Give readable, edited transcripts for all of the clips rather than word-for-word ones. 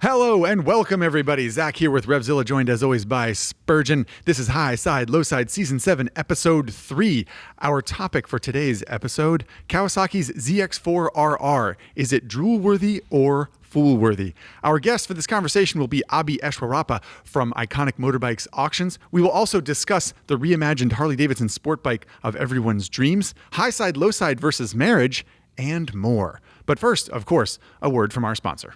Hello and welcome, everybody. Zach here with RevZilla, joined as always by Spurgeon. This is High Side, Low Side, Season 7, Episode 3. Our topic for today's episode, Kawasaki's ZX-4RR. Is it drool-worthy or fool-worthy? Our guest for this conversation will be Abi Eswarappa from Iconic Motorbikes Auctions. We will also discuss the reimagined Harley-Davidson sport bike of everyone's dreams, high side, low side versus marriage, and more. But first, of course, a word from our sponsor.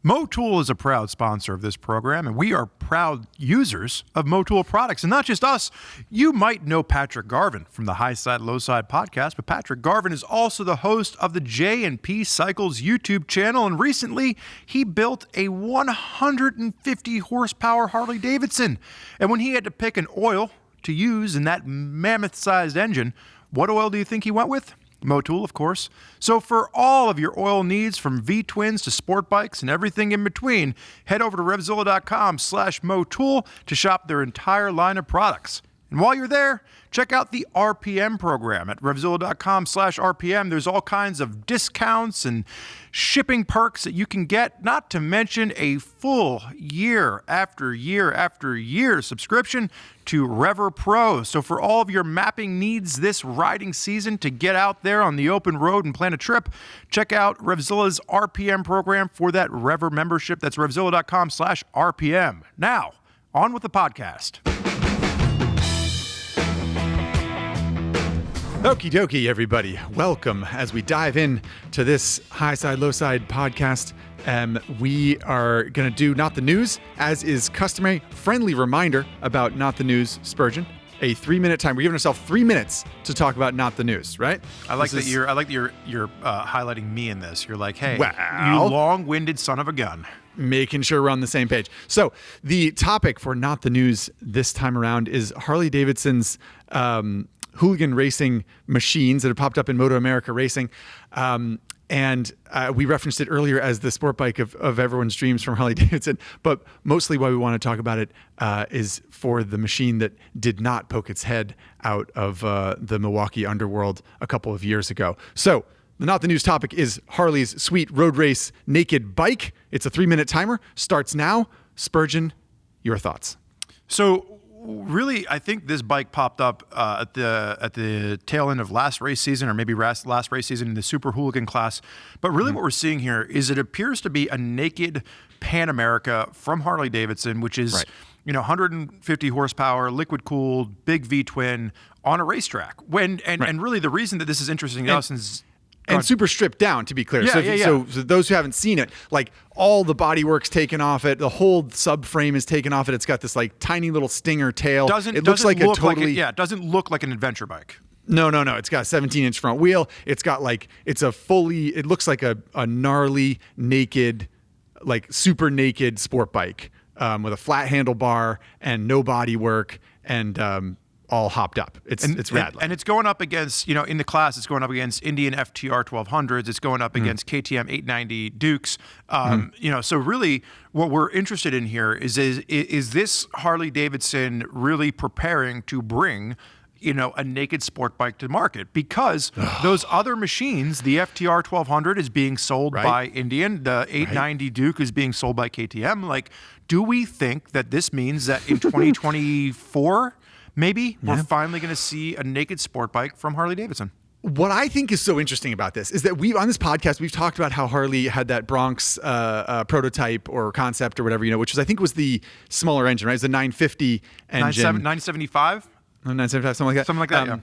Motul is a proud sponsor of this program, and we are proud users of Motul products. And not just us. You might know Patrick Garvin from the High Side, Low Side podcast, but Patrick Garvin is also the host of the J&P Cycles YouTube channel, and recently he built a 150 horsepower Harley-Davidson. And when he had to pick an oil to use in that mammoth-sized engine, what oil do you think he went with? Motul, of course. So for all of your oil needs, from V-twins to sport bikes and everything in between, head over to RevZilla.com/Motul to shop their entire line of products. And while you're there, check out the RPM program at RevZilla.com/RPM. There's all kinds of discounts and shipping perks that you can get, not to mention a full year after year after year subscription to Rever Pro. So for all of your mapping needs this riding season to get out there on the open road and plan a trip, check out RevZilla's RPM program for that Rever membership. That's RevZilla.com/RPM. Now, on with the podcast. Okie dokie, everybody. Welcome as we dive in to this High Side, Low Side podcast. We are going to do Not the News, as is customary. Friendly reminder about Not the News, Spurgeon. A 3-minute time. We're giving ourselves 3 minutes to talk about Not the News, right? I like that you're highlighting me in this. You're like, hey, well, you long-winded son of a gun. Making sure we're on the same page. So the topic for Not the News this time around is Harley-Davidson's hooligan racing machines that have popped up in Moto America Racing. And we referenced it earlier as the sport bike of everyone's dreams from Harley-Davidson. But mostly why we want to talk about it is for the machine that did not poke its head out of the Milwaukee underworld a couple of years ago. So the Not the News topic is Harley's sweet road race naked bike. It's a 3-minute timer. Starts now. Spurgeon, your thoughts. So really, I think this bike popped up at the tail end of last race season, or maybe last race season in the super hooligan class. But really what we're seeing here is it appears to be a naked Pan America from Harley-Davidson, which is, right, 150 horsepower, liquid cooled, big V-twin on a racetrack. And really the reason that this is interesting to us is... And super stripped down, to be clear. Yeah, so those who haven't seen it, like all the bodywork's taken off it, the whole subframe is taken off it. It's got this like tiny little stinger tail. It looks like it doesn't look like an adventure bike. No. It's got a 17-inch front wheel. It's got like, it looks like a gnarly, naked, like super naked sport bike with a flat handlebar and no bodywork and all hopped up. It's rad. And it's going up against, in the class, it's going up against Indian FTR 1200s. It's going up against KTM 890 Dukes. So really what we're interested in here is this Harley-Davidson really preparing to bring a naked sport bike to market? Because those other machines, the FTR 1200 is being sold by Indian, the 890 Duke is being sold by KTM. Like, do we think that this means that in 2024, maybe we're finally going to see a naked sport bike from Harley-Davidson? What I think is so interesting about this is that on this podcast, we've talked about how Harley had that Bronx prototype or concept or whatever, which I think was the smaller engine, right? It's the 950 engine. 975? 975, something like that. Something like that, yeah.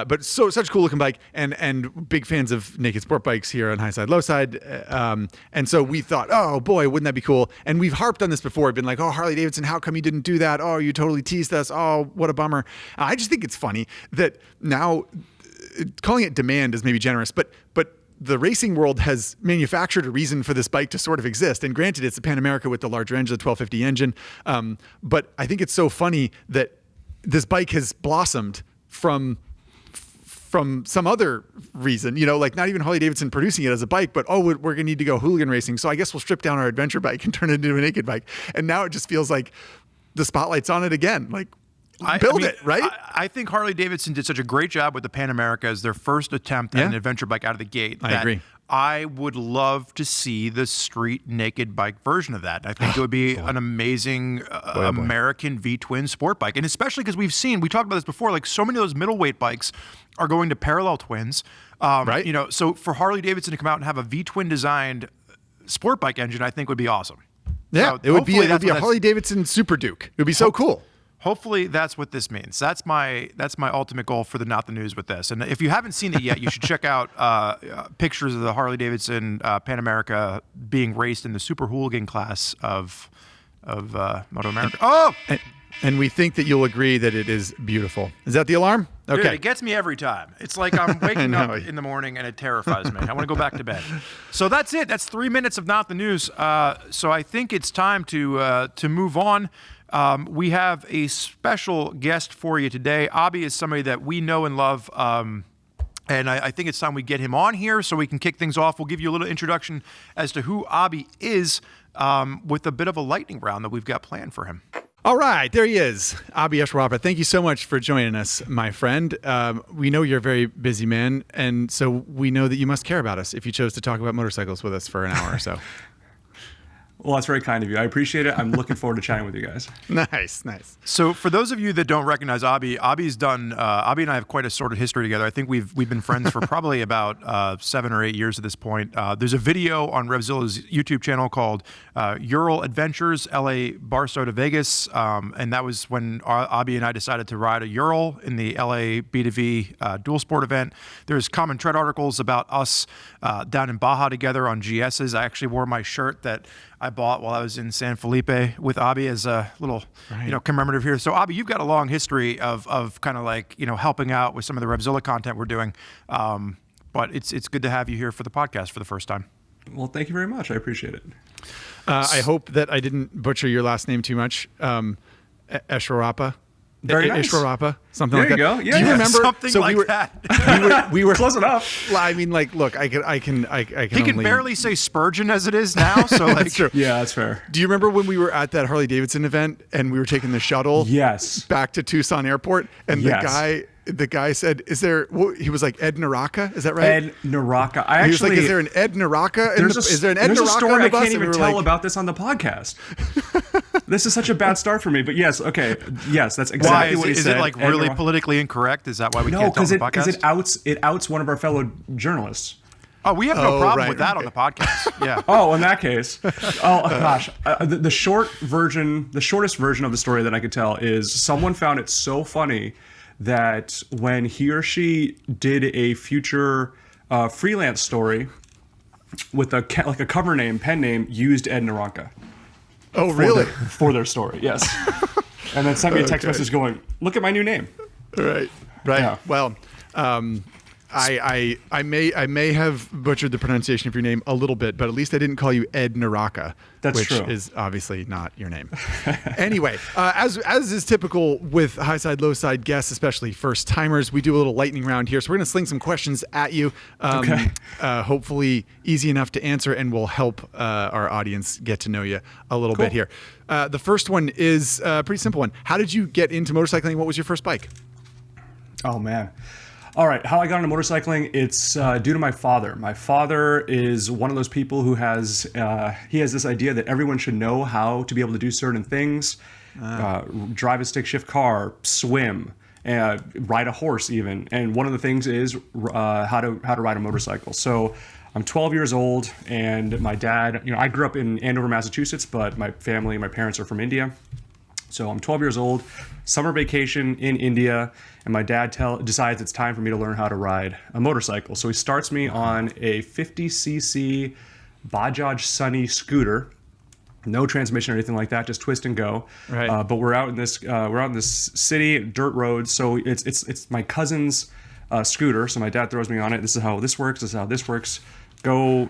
But such a cool looking bike and big fans of naked sport bikes here on High Side, Low Side. And so we thought, oh boy, wouldn't that be cool? And we've harped on this before, been like, oh, Harley Davidson, how come you didn't do that? Oh, you totally teased us. Oh, what a bummer. I just think it's funny that now calling it demand is maybe generous, but the racing world has manufactured a reason for this bike to sort of exist. And granted, it's the Pan America with the larger engine, the 1250 engine. But I think it's so funny that this bike has blossomed from some other reason, like not even Harley-Davidson producing it as a bike, but we're going to need to go hooligan racing. So I guess we'll strip down our adventure bike and turn it into a naked bike. And now it just feels like the spotlight's on it again. Like, build it, right? I think Harley Davidson did such a great job with the Pan America as their first attempt at an adventure bike out of the gate. I agree. I would love to see the street naked bike version of that. I think it would be an amazing American V-twin sport bike. And especially because we talked about this before, like so many of those middleweight bikes are going to parallel twins. Right. You know, so for Harley Davidson to come out and have a V-twin designed sport bike engine, I think would be awesome. Yeah, So it would be a that's- Harley Davidson Super Duke. It would be so cool. Hopefully that's what this means. That's my ultimate goal for the Not the News with this. And if you haven't seen it yet, you should check out pictures of the Harley Davidson Pan America being raced in the super hooligan class of Moto America. Oh, And we think that you'll agree that it is beautiful. Is that the alarm? Okay. dude, it gets me every time. It's like I'm waking up in the morning and it terrifies me. I want to go back to bed. So that's it. That's 3 minutes of Not the News. So I think it's time to move on. We have a special guest for you today. Abi is somebody that we know and love, and I think it's time we get him on here so we can kick things off. We'll give you a little introduction as to who Abi is with a bit of a lightning round that we've got planned for him. All right, there he is, Abi Eswarappa. Thank you so much for joining us, my friend. We know you're a very busy man, and so we know that you must care about us if you chose to talk about motorcycles with us for an hour or so. Well, that's very kind of you. I appreciate it. I'm looking forward to chatting with you guys. Nice. So for those of you that don't recognize Abi, Abi and I have quite a sort of history together. I think we've been friends for probably about 7 or 8 years at this point. There's a video on RevZilla's YouTube channel called Ural Adventures, LA Barstow to Vegas. And that was when Abi and I decided to ride a Ural in the LA B2V dual sport event. There's common tread articles about us down in Baja together on GSs. I actually wore my shirt that I bought while I was in San Felipe with Abi as a little, commemorative here. So Abi, you've got a long history of kind of like, helping out with some of the RevZilla content we're doing. But it's good to have you here for the podcast for the first time. Well, thank you very much. I appreciate it. I hope that I didn't butcher your last name too much. Eswarappa. Very nice. Eswarappa, something There like you that. go. Yeah, Do you yeah. remember? Something so like we were, that. we were Close enough. I mean, like, look, I can. He can only, barely say Spurgeon as it is now. So like, That's true. Yeah, that's fair. Do you remember when we were at that Harley Davidson event and we were taking the shuttle? Yes. Back to Tucson Airport, and Yes. the guy said, "Is there?" Well, he was like Ed Naraka. Is that right? Ed Naraka. I He was actually. like, "Is there an Ed Naraka? Is there an Ed there's a Naraka story on the I bus?" can't And we even were tell like, about this on the podcast. This is such a bad start for me. But yes, okay. Yes, that's why exactly what he is said. it like Ed really Naraka. politically incorrect? Is that why we No, can't tell on the because podcast? it outs one of our fellow journalists. Oh, we have no problem right, with that on right. the podcast. Yeah. Oh, in that case, gosh, the shortest version of the story that I could tell is someone found it so funny that when he or she did a future freelance story with a cover name, pen name, used Ed Naraka. "Oh, really?" For their story, yes. And then sent me a text message going, "Look at my new name." Right. Yeah. Well, I may have butchered the pronunciation of your name a little bit, but at least I didn't call you Ed Naraka, That's which true. is obviously not your name. Anyway, as is typical with high side, low side guests, especially first timers, we do a little lightning round here. So we're going to sling some questions at you. Okay. Hopefully easy enough to answer, and will help our audience get to know you a little bit here. The first one is a pretty simple one. How did you get into motorcycling? What was your first bike? Oh man. All right, how I got into motorcycling, it's due to my father. My father is one of those people who has this idea that everyone should know how to be able to do certain things, drive a stick shift car, swim, ride a horse even. And one of the things is how to ride a motorcycle. So I'm 12 years old, and my dad, I grew up in Andover, Massachusetts, but my parents are from India. So I'm 12 years old, summer vacation in India, and my dad decides it's time for me to learn how to ride a motorcycle. So he starts me on a 50cc Bajaj Sunny scooter, no transmission or anything like that, just twist and go. Right. But we're out in this city, dirt roads. So it's my cousin's scooter. So my dad throws me on it. This is how this works. This is how this works. Go,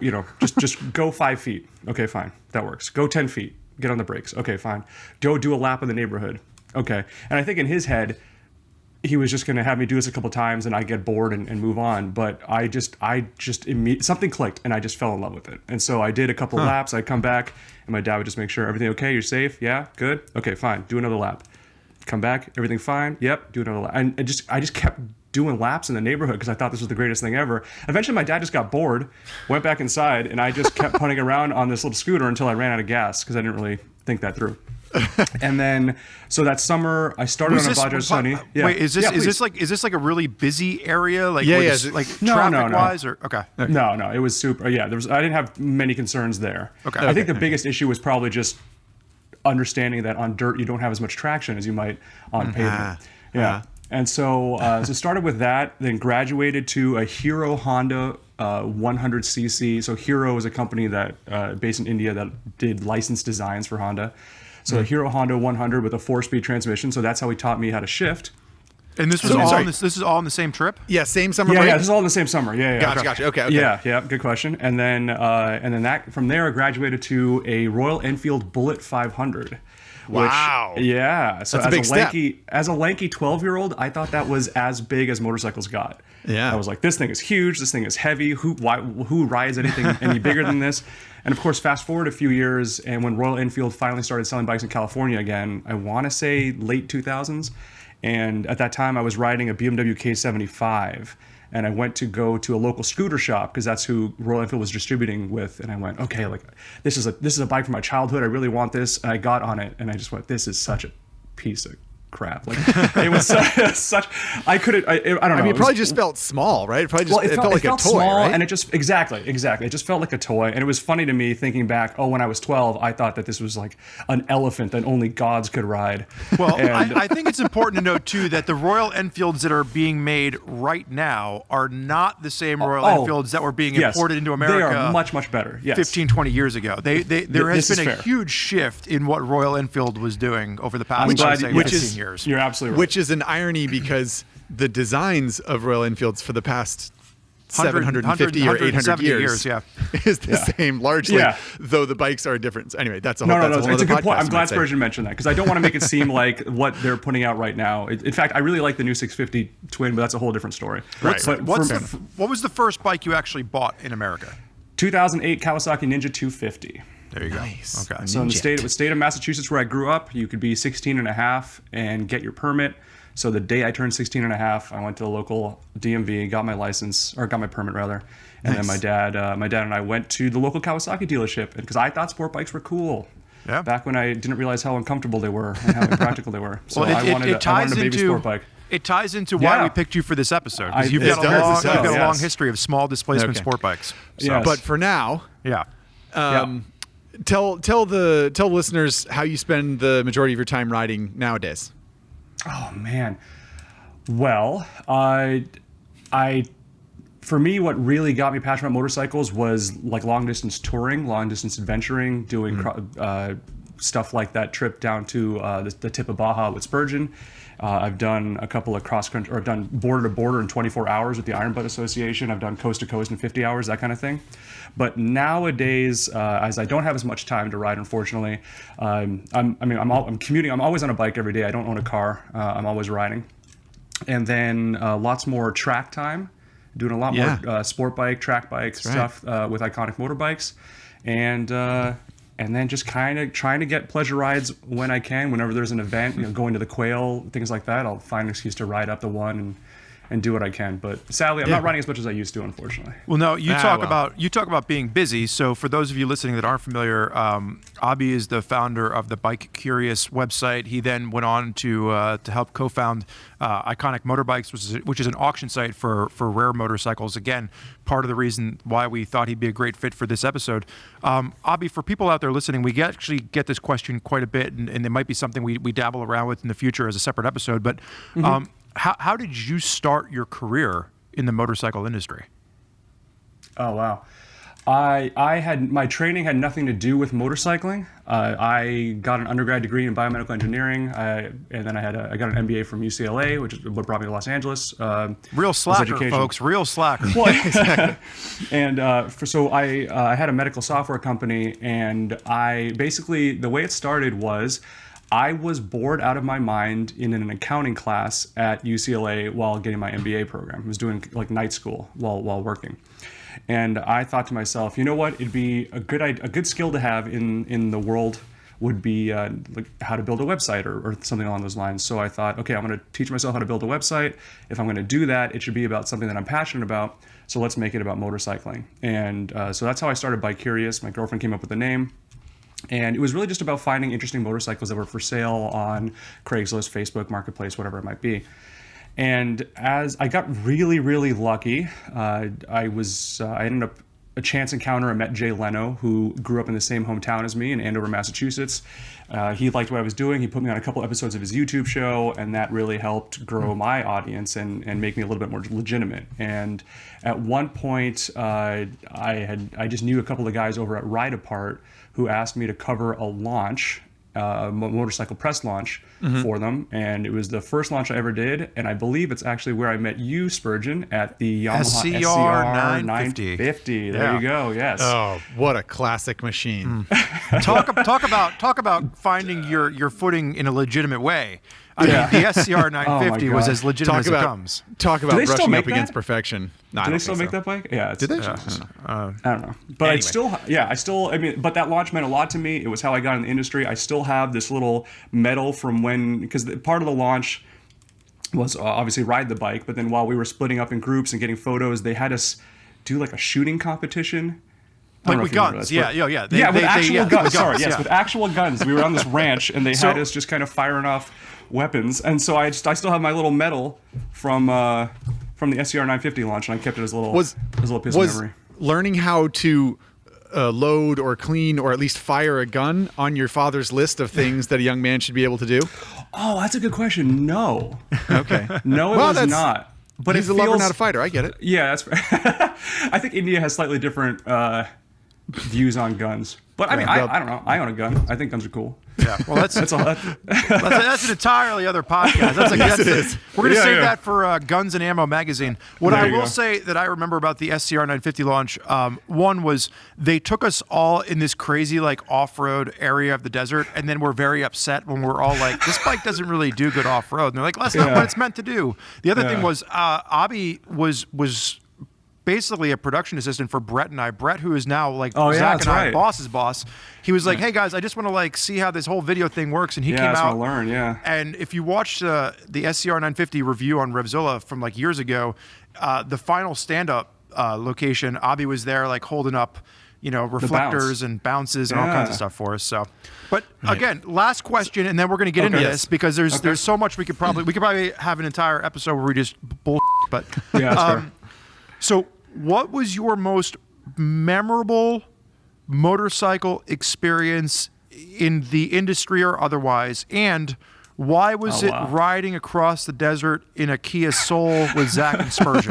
just go 5 feet. Okay, fine, that works. Go 10 feet. Get on the brakes. Okay, fine. Go do a lap in the neighborhood. Okay. And I think in his head, he was just going to have me do this a couple times and I get bored and move on. But something clicked and I just fell in love with it. And so I did a couple laps. I'd come back and my dad would just make sure everything okay. You're safe. Yeah. Good. Okay, fine. Do another lap. come back, everything fine. Yep, do another lap. And I just kept doing laps in the neighborhood because I thought this was the greatest thing ever. Eventually, my dad just got bored, went back inside, and I just kept punting around on this little scooter until I ran out of gas because I didn't really think that through. And then, so that summer, I started on a Bajaj Sunny. Yeah. Wait, is this like a really busy area? Like, Yeah, like No, traffic wise, or okay? No, it was super. Yeah, I didn't have many concerns there. Okay. I think the biggest issue was probably just understanding that on dirt you don't have as much traction as you might on pavement. Yeah. And so, so started with that, then graduated to a Hero Honda 100cc. So Hero is a company that based in India that did licensed designs for Honda. So a Hero Honda 100 with a 4-speed transmission. So that's how he taught me how to shift. And this was this is all on the same trip? Yeah, same summer Yeah, break? yeah, this is all in the same summer. Yeah, yeah. Gotcha. Okay. Yeah, good question. And then that from there I graduated to a Royal Enfield Bullet 500. Wow. Yeah. So That's a big step. as a lanky 12-year-old, I thought that was as big as motorcycles got. Yeah. I was like, this thing is huge. This thing is heavy. Who rides anything any bigger than this? And of course, fast forward a few years, and when Royal Enfield finally started selling bikes in California again, I want to say late 2000s. And at that time, I was riding a BMW K75. And I went to go to a local scooter shop because that's who Royal Enfield was distributing with. And I went, okay, like this is a bike from my childhood. I really want this. And I got on it, and I just went, this is such a piece of crap. Like it was such. I couldn't. I don't know. I mean, it probably just felt small, right? It probably just it felt like a toy, small, right? and it just exactly. It just felt like a toy, and it was funny to me thinking back. Oh, when I was 12, I thought that this was like an elephant that only gods could ride. Well, I think it's important to note too that the Royal Enfields that are being made right now are not the same Royal Enfields that were being imported into America. They are much better. Yes. 15, 20 years ago. There has been a fair. huge shift in what Royal Enfield was doing over the past, which 15 years. You're absolutely right. Which is an irony because the designs of Royal Enfields for the past 750 or 800 years is the same largely, though the bikes are different. Anyway, that's a whole No, it's a good point. I'm glad say. Spurgeon mentioned that because I don't want to make it seem like what they're putting out right now. In fact, I really like the new 650 Twin, but that's a whole different story. Right. What was the first bike you actually bought in America? 2008 Kawasaki Ninja 250. There you go. Nice. Okay. So in the state of Massachusetts where I grew up, you could be 16 and a half and get your permit. So the day I turned 16 and a half, I went to the local DMV, got my license, or got my permit rather. And then my dad and I went to the local Kawasaki dealership because I thought sport bikes were cool. Yeah. Back when I didn't realize how uncomfortable they were and how impractical they were. So Well, I wanted a baby sport bike. It ties into why we picked you for this episode because you've got a long history of small displacement sport bikes. So. Yes. But for now, tell listeners how you spend the majority of your time riding nowadays. Oh man. Well, for me, what really got me passionate about motorcycles was like long distance touring, long distance adventuring, doing stuff like that trip down to the tip of Baja with Spurgeon. I've done a couple of cross country, or I've done border to border in 24 hours with the Iron Butt Association. I've done coast to coast in 50 hours, that kind of thing. But nowadays, as I don't have as much time to ride, unfortunately, I'm commuting. I'm always on a bike every day. I don't own a car. I'm always riding, and then lots more track time. Doing a lot more sport bike, track bike stuff with Iconic Motorbikes, and then just kind of trying to get pleasure rides when I can. Whenever there's an event, going to the Quail, things like that, I'll find an excuse to ride up the one and do what I can. But sadly, I'm not riding as much as I used to, unfortunately. Well, no, you talk about being busy. So for those of you listening that aren't familiar, Abi is the founder of the bike-urious website. He then went on to help co-found Iconic Motorbikes, which is an auction site for rare motorcycles. Again, part of the reason why we thought he'd be a great fit for this episode. Abi, for people out there listening, we actually get this question quite a bit, and it might be something we dabble around with in the future as a separate episode. But how did you start your career in the motorcycle industry? Oh, wow. I had my training had nothing to do with motorcycling. I got an undergrad degree in biomedical engineering, and then I got an MBA from UCLA, which is what brought me to Los Angeles. Real slacker, folks. Real slacker. Well, exactly. And I had a medical software company, and I basically the way it started was I was bored out of my mind in an accounting class at UCLA while getting my MBA program. I was doing like night school while working. And I thought to myself, you know what? It'd be a good skill to have in the world would be like how to build a website or something along those lines. So I thought, okay, I'm going to teach myself how to build a website. If I'm going to do that, it should be about something that I'm passionate about. So let's make it about motorcycling. And so that's how I started Bike-Urious. My girlfriend came up with the name. And it was really just about finding interesting motorcycles that were for sale on Craigslist, Facebook, Marketplace, whatever it might be. And as I got really, really lucky, I ended up a chance encounter. I met Jay Leno, who grew up in the same hometown as me in Andover, Massachusetts. He liked what I was doing. He put me on a couple episodes of his YouTube show, and that really helped grow my audience and make me a little bit more legitimate. And at one point, I just knew a couple of guys over at Ride Apart who asked me to cover a launch, a motorcycle press launch for them. And it was the first launch I ever did. And I believe it's actually where I met you, Spurgeon, at the Yamaha SCR 950. There you go. Yes. Oh, what a classic machine. Talk about finding your footing in a legitimate way. I mean, the SCR 950 was as legitimate as it comes. Talk about brushing up against perfection. No, do they still make that bike? Yeah. Did they? I don't know. But anyway. But that launch meant a lot to me. It was how I got in the industry. I still have this little medal from because part of the launch was obviously ride the bike, but then while we were splitting up in groups and getting photos, they had us do like a shooting competition. Like with guns, with actual guns. Sorry, yes, with actual guns. We were on this ranch, and they had us just kind of firing off weapons. And so I still have my little medal from the SCR 950 launch, and I kept it as a little piece of memory. Learning how to load or clean or at least fire a gun on your father's list of things that a young man should be able to do? Oh, that's a good question. No. Okay. No, it was not. But he's a lover, not a fighter. I get it. Yeah, that's. I think India has slightly different views on guns, but I mean, I don't know. I own a gun. I think guns are cool. Yeah, well, that's an entirely other podcast. We're going to save that for Guns and Ammo magazine. What I will say that I remember about the SCR 950 launch, one was they took us all in this crazy like off-road area of the desert, and then we're very upset when we're all like, this bike doesn't really do good off-road. And they're like, that's not what it's meant to do. The other thing was Abi was basically a production assistant for Brett and I. Brett, who is now like Zack and I boss's boss. He was like, hey guys, I just want to like see how this whole video thing works. And he came out. Learn, And if you watched the SCR 950 review on RevZilla from like years ago, the final stand-up location, Abi was there like holding up, reflectors and bounces and all kinds of stuff for us. So, but again, last question, and then we're going to get into this because there's so much we could probably have an entire episode where we just bull. But so, what was your most memorable motorcycle experience in the industry or otherwise? And why was it riding across the desert in a Kia Soul with Zack and Spurg?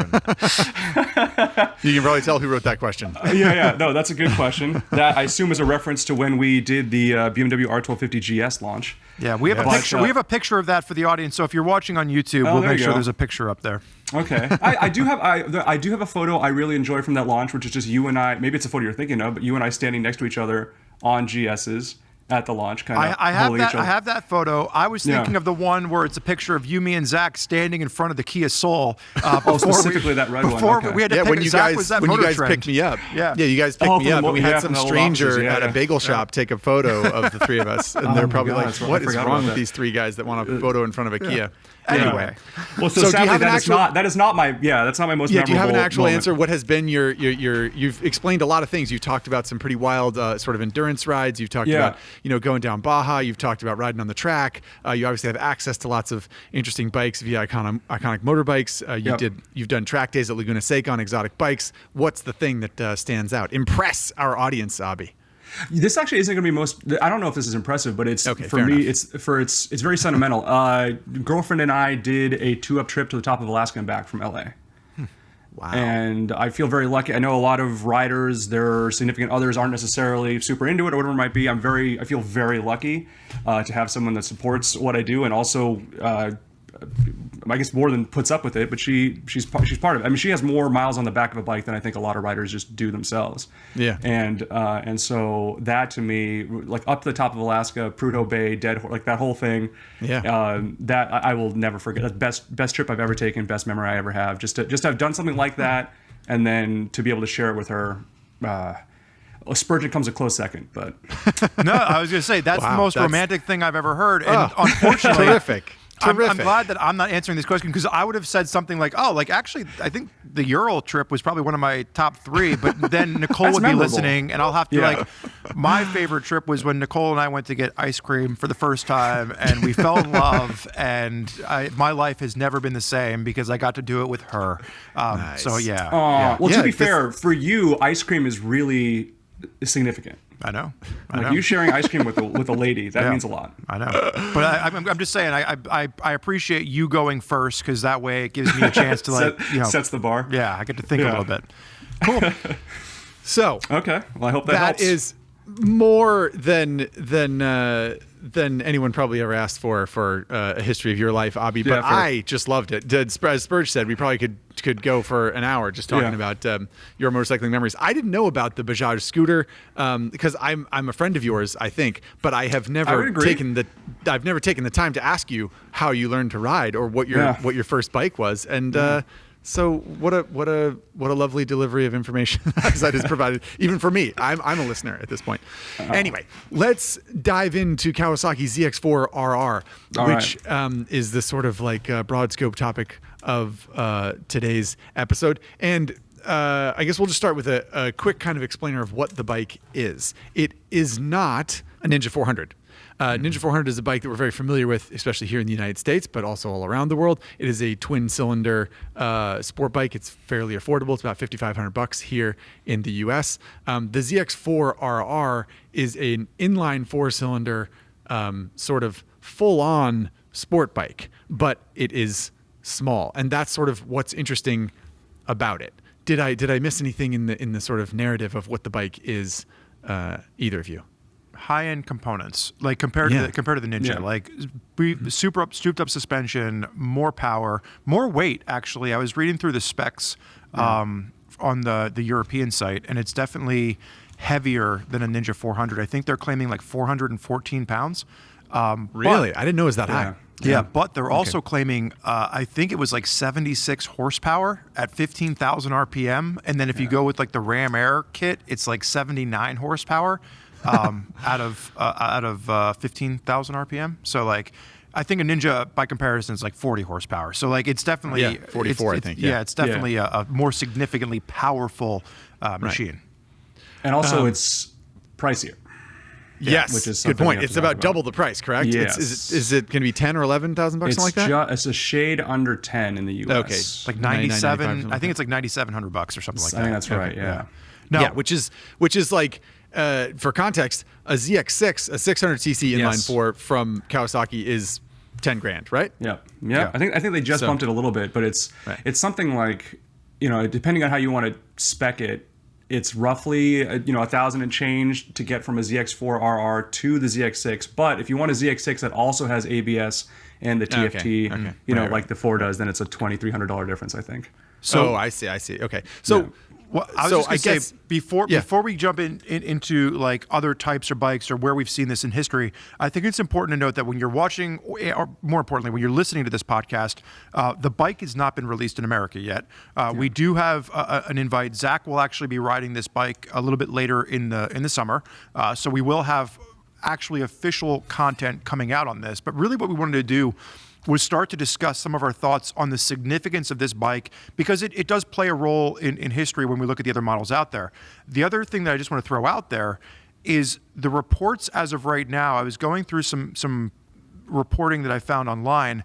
You can probably tell who wrote that question. No, that's a good question. That I assume is a reference to when we did the BMW R1250 GS launch. Yeah, we have a picture. We have a picture of that for the audience. So if you're watching on YouTube, we'll make sure there's a picture up there. Okay, I do have a photo I really enjoy from that launch, which is just you and I. Maybe it's a photo you're thinking of, but you and I standing next to each other on GSs at the launch, kind of. I have that photo. I was thinking of the one where it's a picture of you, me, and Zach standing in front of the Kia Soul. Specifically that red one. Before we had to when you guys picked me up. You guys picked me up, and we had some stranger at a bagel shop take a photo of the three of us, and they're probably like, "What is wrong with these three guys that want a photo in front of a Kia?" Anyway, well, so sadly, that's not my most memorable. Do you have an actual moment. answer? What has been your? You've explained a lot of things. You've talked about some pretty wild sort of endurance rides. You've talked about going down Baja. You've talked about riding on the track. You obviously have access to lots of interesting bikes via Iconic Motorbikes. You've done track days at Laguna Seca on exotic bikes. What's the thing that stands out? Impress our audience, Abi. This actually isn't going to be I don't know if this is impressive, but it's for me. Enough. It's very sentimental. Girlfriend and I did a 2-up trip to the top of Alaska and back from LA. Wow. And I feel very lucky. I know a lot of riders, their significant others aren't necessarily super into it or whatever it might be. I feel very lucky to have someone that supports what I do and also I guess more than puts up with it, but she's part of it. I mean, she has more miles on the back of a bike than I think a lot of riders just do themselves. Yeah. And so that to me, like up to the top of Alaska, Prudhoe Bay, like that whole thing. Yeah. That I will never forget. That's best trip I've ever taken, best memory I ever have. Just to have done something like that, and then to be able to share it with her. Spurgeon comes a close second, but No, I was going to say that's Wow, the most that's- romantic thing I've ever heard. And unfortunately, Terrific. I'm Terrific. glad that I'm not answering this question because I would have said something like, "Oh, like actually, I think the Ural trip was probably one of my top 3." But then Nicole That's would memorable. be listening, and I'll have to Yeah. like. My favorite trip was when Nicole and I went to get ice cream for the first time, and we fell in love. And my life has never been the same because I got to do it with her. Nice. So yeah, well, Yeah, to be this- fair, for you, ice cream is really significant. I know. Like you sharing ice cream with a lady, that means a lot. I know, but I'm just saying I appreciate you going first because that way it gives me a chance to like Sets the bar. yeah, I get to think a Yeah. little bit. Cool. So Okay. Well, I hope that that helps. is more than anyone probably ever asked for a history of your life, Abi. But Yeah, I just loved it. As Spurge said, we probably could go for an hour just talking about your motorcycling memories. I didn't know about the Bajaj scooter because I'm a friend of yours, I think, but I have I never would agree. taken the time to ask you how you learned to ride or what your first bike was. And so what a lovely delivery of information that is provided, even for me. I'm a listener at this point. Anyway, let's dive into Kawasaki ZX-4RR, which is the sort of like broad scope topic of today's episode. And I guess we'll just start with a quick kind of explainer of what the bike is. It is not a Ninja 400. Ninja 400 is a bike that we're very familiar with, especially here in the United States, but also all around the world. It is a twin-cylinder sport bike. It's fairly affordable. It's about $5,500 here in the U.S. The ZX-4RR is an inline four-cylinder sort of full-on sport bike, but it is small, and that's sort of what's interesting about it. Did I miss anything in the sort of narrative of what the bike is? Either of you? High-end components, like compared to the Ninja, Yeah. like souped up suspension, more power, more weight. Actually, I was reading through the specs on the European site, and it's definitely heavier than a Ninja 400. I think they're claiming like 414 pounds. Really? I didn't know it was that high. Yeah, but they're also claiming, I think it was like 76 horsepower at 15,000 RPM. And then if you go with like the Ram Air kit, it's like 79 horsepower out of 15,000 RPM. So like, I think a Ninja by comparison is like 40 horsepower. So like, it's definitely 44, I think. Yeah, it's definitely a more significantly powerful machine. And also, it's pricier. Yes, which is good something we point. have It's to talk about about. double the price, correct? Yes. Is it going to be $10,000 or $11,000, something like that? It's a shade under 10 in the U.S. Okay. Like 97, 97, I think it's like $9,700 or something like that. I think that's right. Yeah. No, Yeah, which is like for context, a ZX6, a 600cc inline Yes. four from Kawasaki is $10,000, right? Yeah. I think they just So- bumped it a little bit, but it's something like, depending on how you want to spec it, it's roughly $1,000 and change to get from a ZX-4RR to the ZX6. But if you want a ZX6 that also has ABS and the TFT, Okay. like the 4 does, then it's a $2,300 difference, I think. So I see. Okay. So Well, I was So just I going to say, guess- before we jump into like other types of bikes or where we've seen this in history, I think it's important to note that when you're watching, or more importantly, when you're listening to this podcast, the bike has not been released in America yet. We do have an invite. Zach will actually be riding this bike a little bit later in the summer, so we will have actually official content coming out on this. But really, what we wanted to do was start to discuss some of our thoughts on the significance of this bike, because it does play a role in history when we look at the other models out there. The other thing that I just want to throw out there is the reports as of right now. I was going through some reporting that I found online.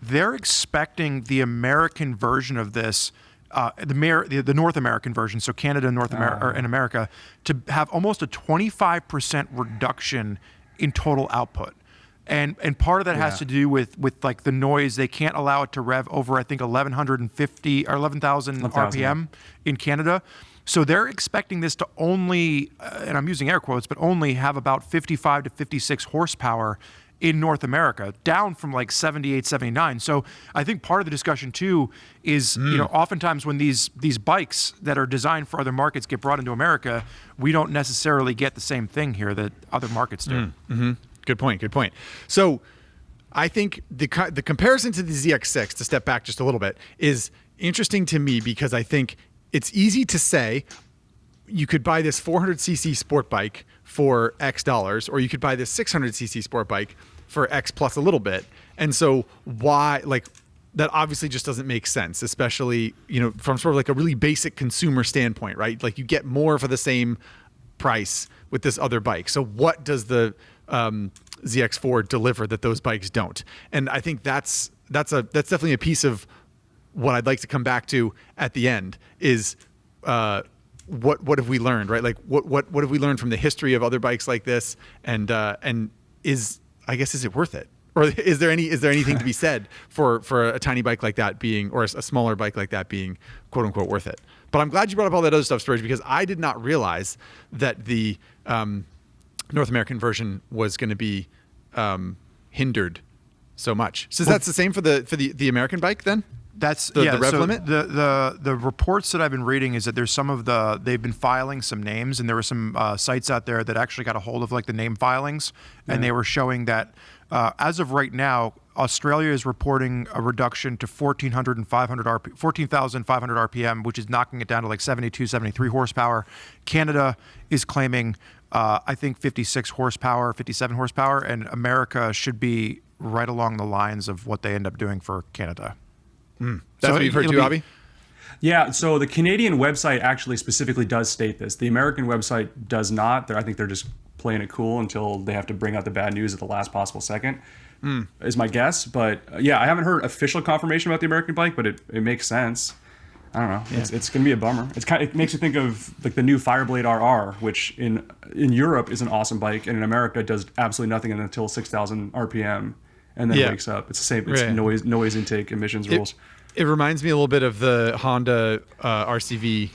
They're expecting the American version of this, the North American version, so Canada, North America, and America, to have almost a 25% reduction in total output. And part of that has to do with like the noise. They can't allow it to rev over, I think, 1,150 or 11,000 RPM in Canada. So they're expecting this to only, and I'm using air quotes, but only have about 55 to 56 horsepower in North America, down from like 78, 79. So I think part of the discussion too is, oftentimes when these bikes that are designed for other markets get brought into America, we don't necessarily get the same thing here that other markets do. Good point. So I think the comparison to the ZX6, to step back just a little bit, is interesting to me because I think it's easy to say, you could buy this 400cc sport bike for X dollars, or you could buy this 600cc sport bike for X plus a little bit. And so why, like, that obviously just doesn't make sense, especially, from sort of like a really basic consumer standpoint, right? Like, you get more for the same price with this other bike. So what does the ZX4 deliver that those bikes don't? And I think that's definitely a piece of what I'd like to come back to at the end is what have we learned, right? Like what have we learned from the history of other bikes like this, and is it worth it? Or is there anything to be said for a tiny bike like that being, or a smaller bike like that being, quote unquote, worth it? But I'm glad you brought up all that other stuff, Spurge, because I did not realize that the North American version was going to be hindered so much. So that's the same for the American bike then? That's the rev limit. The reports that I've been reading is that there's they've been filing some names, and there were some sites out there that actually got a hold of like the name filings, and they were showing that as of right now, Australia is reporting a reduction to 14,500 RPM, which is knocking it down to like 72, 73 horsepower. Canada is claiming, I think 56 horsepower, 57 horsepower, and America should be right along the lines of what they end up doing for Canada. That's what you've heard too, Abi? Yeah, so the Canadian website actually specifically does state this. The American website does not. I think they're just playing it cool until they have to bring out the bad news at the last possible second, is my guess. But yeah, I haven't heard official confirmation about the American bike, but it makes sense. I don't know. Yeah. It's going to be a bummer. It makes you think of like the new Fireblade RR, which in Europe is an awesome bike, and in America does absolutely nothing until 6,000 RPM. And then wakes up. It's the same. It's noise intake emissions rules. It reminds me a little bit of the Honda RCV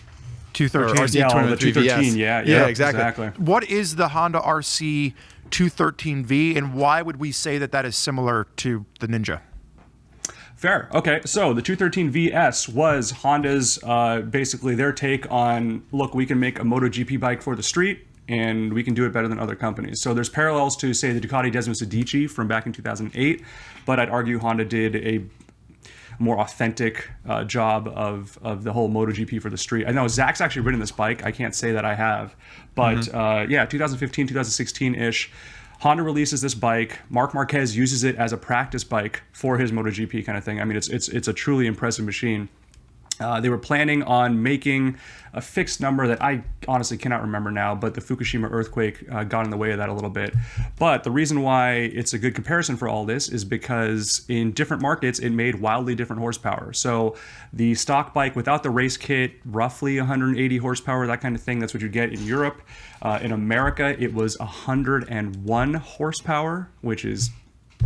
213. The 213. Yeah, exactly. What is the Honda RC 213V, and why would we say that is similar to the Ninja? Fair. Okay, so the 213VS was Honda's basically their take on, look, we can make a MotoGP bike for the street, and we can do it better than other companies. So there's parallels to, say, the Ducati Desmo Sedici from back in 2008, but I'd argue Honda did a more authentic job of the whole MotoGP for the street. I know Zach's actually ridden this bike. I can't say that I have, but 2015, 2016-ish, Honda releases this bike. Marc Marquez uses it as a practice bike for his MotoGP kind of thing. I mean, it's a truly impressive machine. They were planning on making a fixed number that I honestly cannot remember now, but the Fukushima earthquake got in the way of that a little bit. But the reason why it's a good comparison for all this is because in different markets, it made wildly different horsepower. So the stock bike without the race kit, roughly 180 horsepower, that kind of thing. That's what you get in Europe. In America, it was 101 horsepower, which is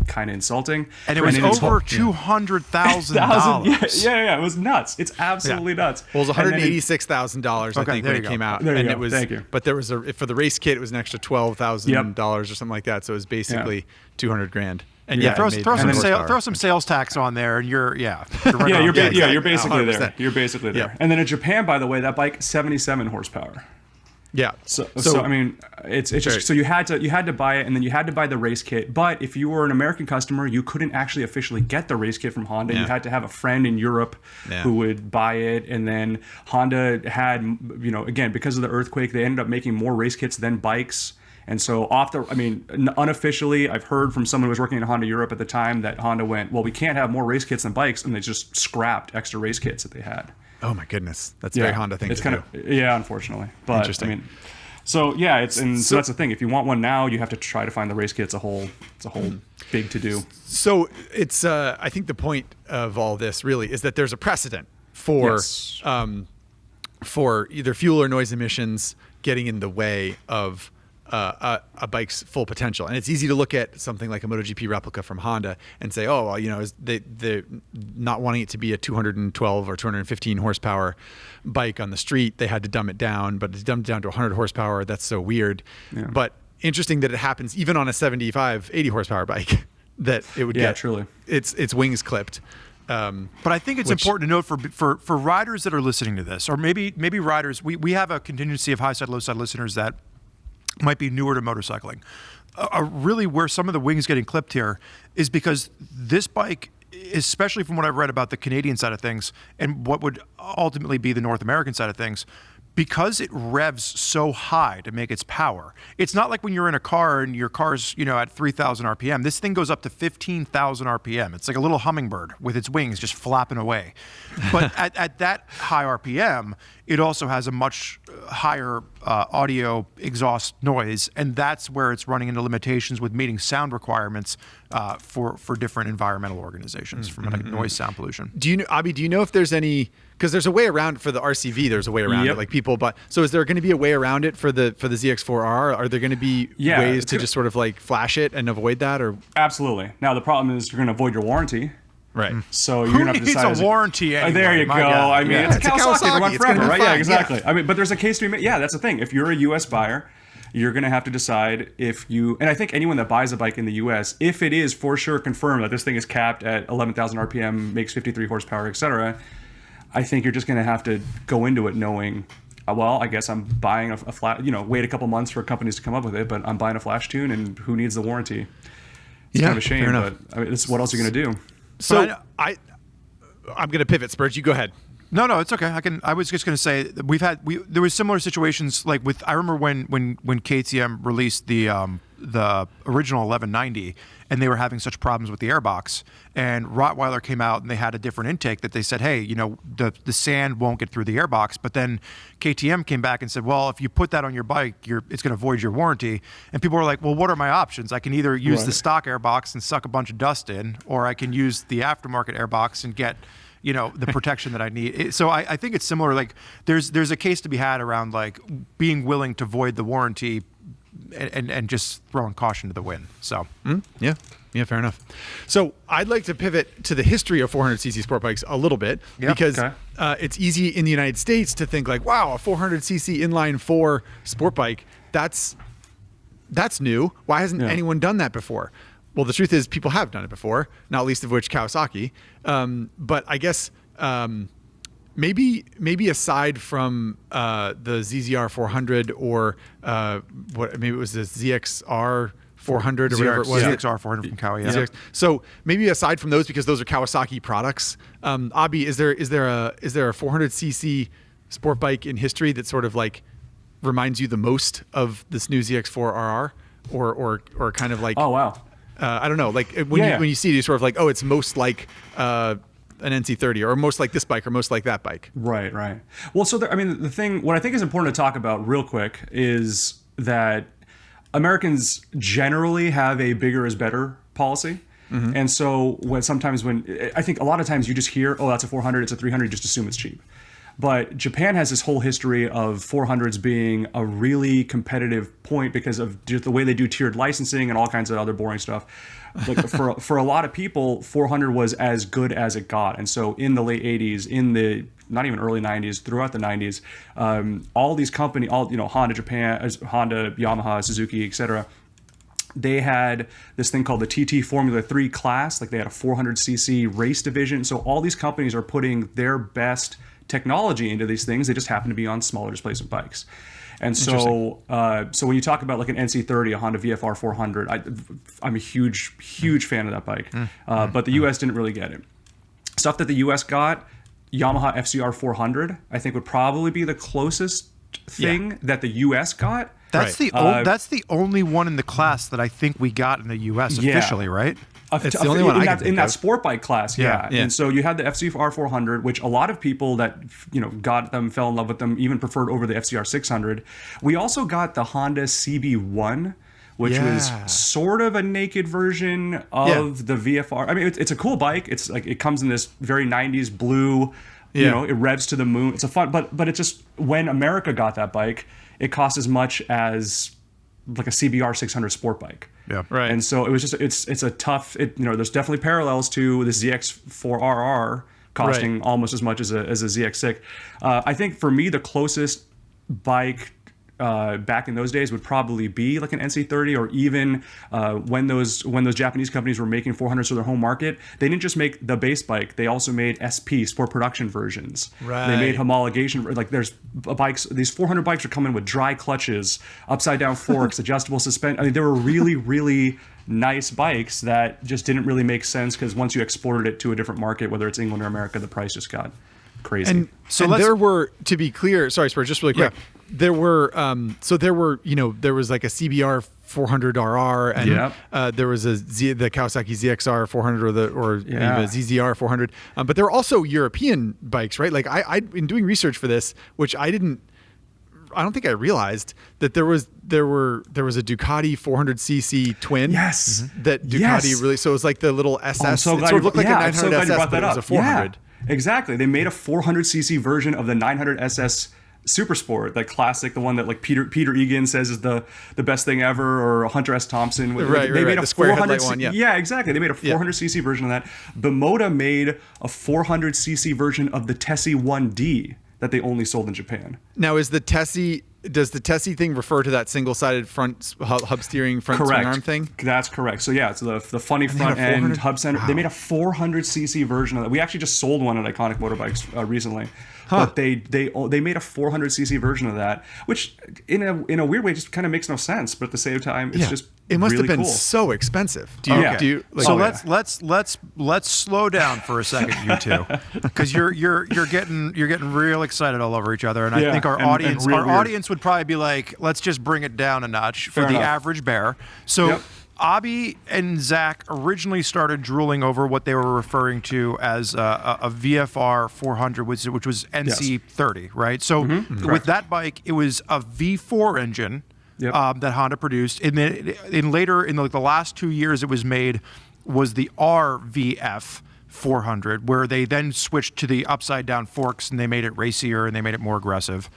kind of insulting. And it was over $200,000. Yeah, it was nuts. It's absolutely nuts. Well, it was $186,000, I think, when it came out. There you and go. it was, Thank you. But there was for the race kit, it was an extra $12,000 or something like that. So it was basically $200,000. And throw some sales tax on there, and you're basically there. You're basically there. And then in Japan, by the way, that bike 77 horsepower. Yeah. So I mean, it's just so you had to buy it, and then you had to buy the race kit. But if you were an American customer, you couldn't actually officially get the race kit from Honda. You had to have a friend in Europe who would buy it, and then Honda had, again, because of the earthquake, they ended up making more race kits than bikes. And so unofficially, I've heard from someone who was working in Honda Europe at the time that Honda went, well, we can't have more race kits than bikes, and they just scrapped extra race kits that they had. Oh my goodness, that's a very Honda thing to do. Unfortunately, but interesting. So that's the thing. If you want one now, you have to try to find the race kit. It's a whole big to do. So it's I think the point of all this really is that there's a precedent for either fuel or noise emissions getting in the way of a bike's full potential. And it's easy to look at something like a MotoGP replica from Honda and say, oh, well, they're not wanting it to be a 212 or 215 horsepower bike on the street. They had to dumb it down, but it's dumbed down to 100 horsepower. That's so weird. Yeah. But interesting that it happens even on a 75, 80 horsepower bike that it would get truly its wings clipped. But I think it's important to note for riders that are listening to this, or maybe riders, we have a contingency of high side, low side listeners that might be newer to motorcycling. Really where some of the wings getting clipped here is because this bike, especially from what I've read about the Canadian side of things and what would ultimately be the North American side of things, because it revs so high to make its power. It's not like when you're in a car and your car's, at 3,000 RPM. This thing goes up to 15,000 RPM. It's like a little hummingbird with its wings just flapping away. But at that high RPM, it also has a much higher audio exhaust noise, and that's where it's running into limitations with meeting sound requirements for different environmental organizations from like noise, sound pollution. Do you know, Abi? Do you know if there's any? Because there's a way around for the RCV. There's a way around it, like people. But so is there going to be a way around it for the ZX-4R? Are there going to be ways to just sort of like flash it and avoid that? Or absolutely. Now the problem is you're going to avoid your warranty. Right. So you're going to have to decide. It's a warranty anyway. There you go. I mean, it's a Kawasaki. They run forever, right? Fine. Yeah, exactly. I mean, but there's a case to be made. Yeah, that's the thing. If you're a U.S. buyer, you're going to have to decide if you, and I think anyone that buys a bike in the U.S., if it is for sure confirmed that this thing is capped at 11,000 RPM, makes 53 horsepower, etc., I think you're just going to have to go into it knowing, well, I guess I'm buying a flat, wait a couple months for companies to come up with it, but I'm buying a flash tune, and who needs the warranty? It's kind of a shame, but I mean, what else are you going to do? So I'm going to pivot. Spurge, you go ahead. No, it's okay. I was just going to say there was similar situations like with, I remember when KTM released the original 1190 and they were having such problems with the airbox, and Rottweiler came out and they had a different intake that they said, hey, the sand won't get through the airbox. But then KTM came back and said, well, if you put that on your bike, it's going to void your warranty. And people were like, well, what are my options? I can either use the stock airbox and suck a bunch of dust in, or I can use the aftermarket airbox and get the protection that I need. So I think it's similar. Like there's a case to be had around like being willing to void the warranty and just throwing caution to the wind. So yeah, fair enough. So I'd like to pivot to the history of 400cc sport bikes a little bit because it's easy in the United States to think like, wow, a 400cc inline 4 sport bike, that's new. Why hasn't anyone done that before? Well, the truth is people have done it before, not least of which Kawasaki. But I guess maybe aside from the ZZR 400 or maybe it was the ZXR 400 or whatever it was. ZXR 400 from Kawa, yeah. So maybe aside from those, because those are Kawasaki products, Abi, is there a 400cc sport bike in history that sort of like reminds you the most of this new ZX-4RR or kind of like? Oh wow. I don't know, like when you see it, you're sort of like, oh, it's most like an NC30 or most like this bike or most like that bike. Right. Well, so what I think is important to talk about real quick is that Americans generally have a bigger is better policy. Mm-hmm. And so when I think a lot of times you just hear, oh, that's a 400, it's a 300, you just assume it's cheap. But Japan has this whole history of 400s being a really competitive point because of just the way they do tiered licensing and all kinds of other boring stuff. Like for a lot of people, 400 was as good as it got. And so in the late 80s, in the not even early 90s, throughout the 90s, all these companies, Honda Japan, Honda, Yamaha, Suzuki, etc., they had this thing called the TT Formula 3 class. Like they had a 400cc race division. So all these companies are putting their best technology into these things. They just happen to be on smaller displacement bikes. And so when you talk about like an NC30, a Honda VFR 400, I'm a huge fan of that bike. But the US didn't really get it. Stuff that the US got, Yamaha FCR 400, I think would probably be the closest thing that the US got. That's the only one in the class that I think we got in the US officially, right? It's the only one in that sport bike class, yeah. And so you had the FCR 400, which a lot of people that got them, fell in love with them, even preferred over the FCR 600. We also got the Honda CB1, which was sort of a naked version of the VFR. I mean, it's a cool bike. It's like it comes in this very 90s blue. It revs to the moon. It's a fun, but it just when America got that bike, it cost as much as like a CBR 600 sport bike. Yeah. Right. And so it was just it's a tough. There's definitely parallels to the ZX-4RR costing almost as much as a ZX6. I think for me the closest bike back in those days would probably be like an NC30, or even when those Japanese companies were making 400s for their home market, they didn't just make the base bike, they also made SP, sport production versions. Right. They made homologation, like there's bikes, these 400 bikes are coming with dry clutches, upside down forks, adjustable suspension. I mean, they were really, really nice bikes that just didn't really make sense because once you exported it to a different market, whether it's England or America, the price just got crazy. And So and let's- there were, to be clear, sorry, Spur, just really quick. Yeah. There were, there was like a CBR 400RR, and there was the Kawasaki ZX-R 400 or even a ZZR 400. But there were also European bikes, right? Like I in doing research for this, which I don't think I realized that there was a Ducati 400cc twin. Yes. That Ducati really. So it was like the little SS. I'm so it glad sort of looked like a I'm so 900 glad you SS, brought but that it was up. a 400. Yeah, exactly. They made a 400cc version of the 900 SS Supersport, that classic, the one that like Peter Egan says is the best thing ever, or Hunter S. Thompson. Right, they made a the square 400 headlight one. Yeah, exactly. They made a 400cc version of that. Bimota made a 400cc version of the Tessie 1D that they only sold in Japan. Now, does the Tessie thing refer to that single-sided front hub steering front swing arm thing? That's correct. So yeah, it's the funny front end hub center. Wow. They made a 400cc version of that. We actually just sold one at Iconic Motorbikes recently. But they made a 400cc version of that, which in a weird way just kind of makes no sense. But at the same time, it's just it must really have been cool. so expensive. Let's slow down for a second, you two, because you're getting real excited all over each other, and I think our audience would probably be like, let's just bring it down a notch for the average bear. So. Abi and Zach originally started drooling over what they were referring to as a VFR 400, which was NC30, right? So with that bike, it was a V4 engine that Honda produced, and then in the last 2 years, it was the RVF 400, where they then switched to the upside down forks and they made it racier and they made it more aggressive.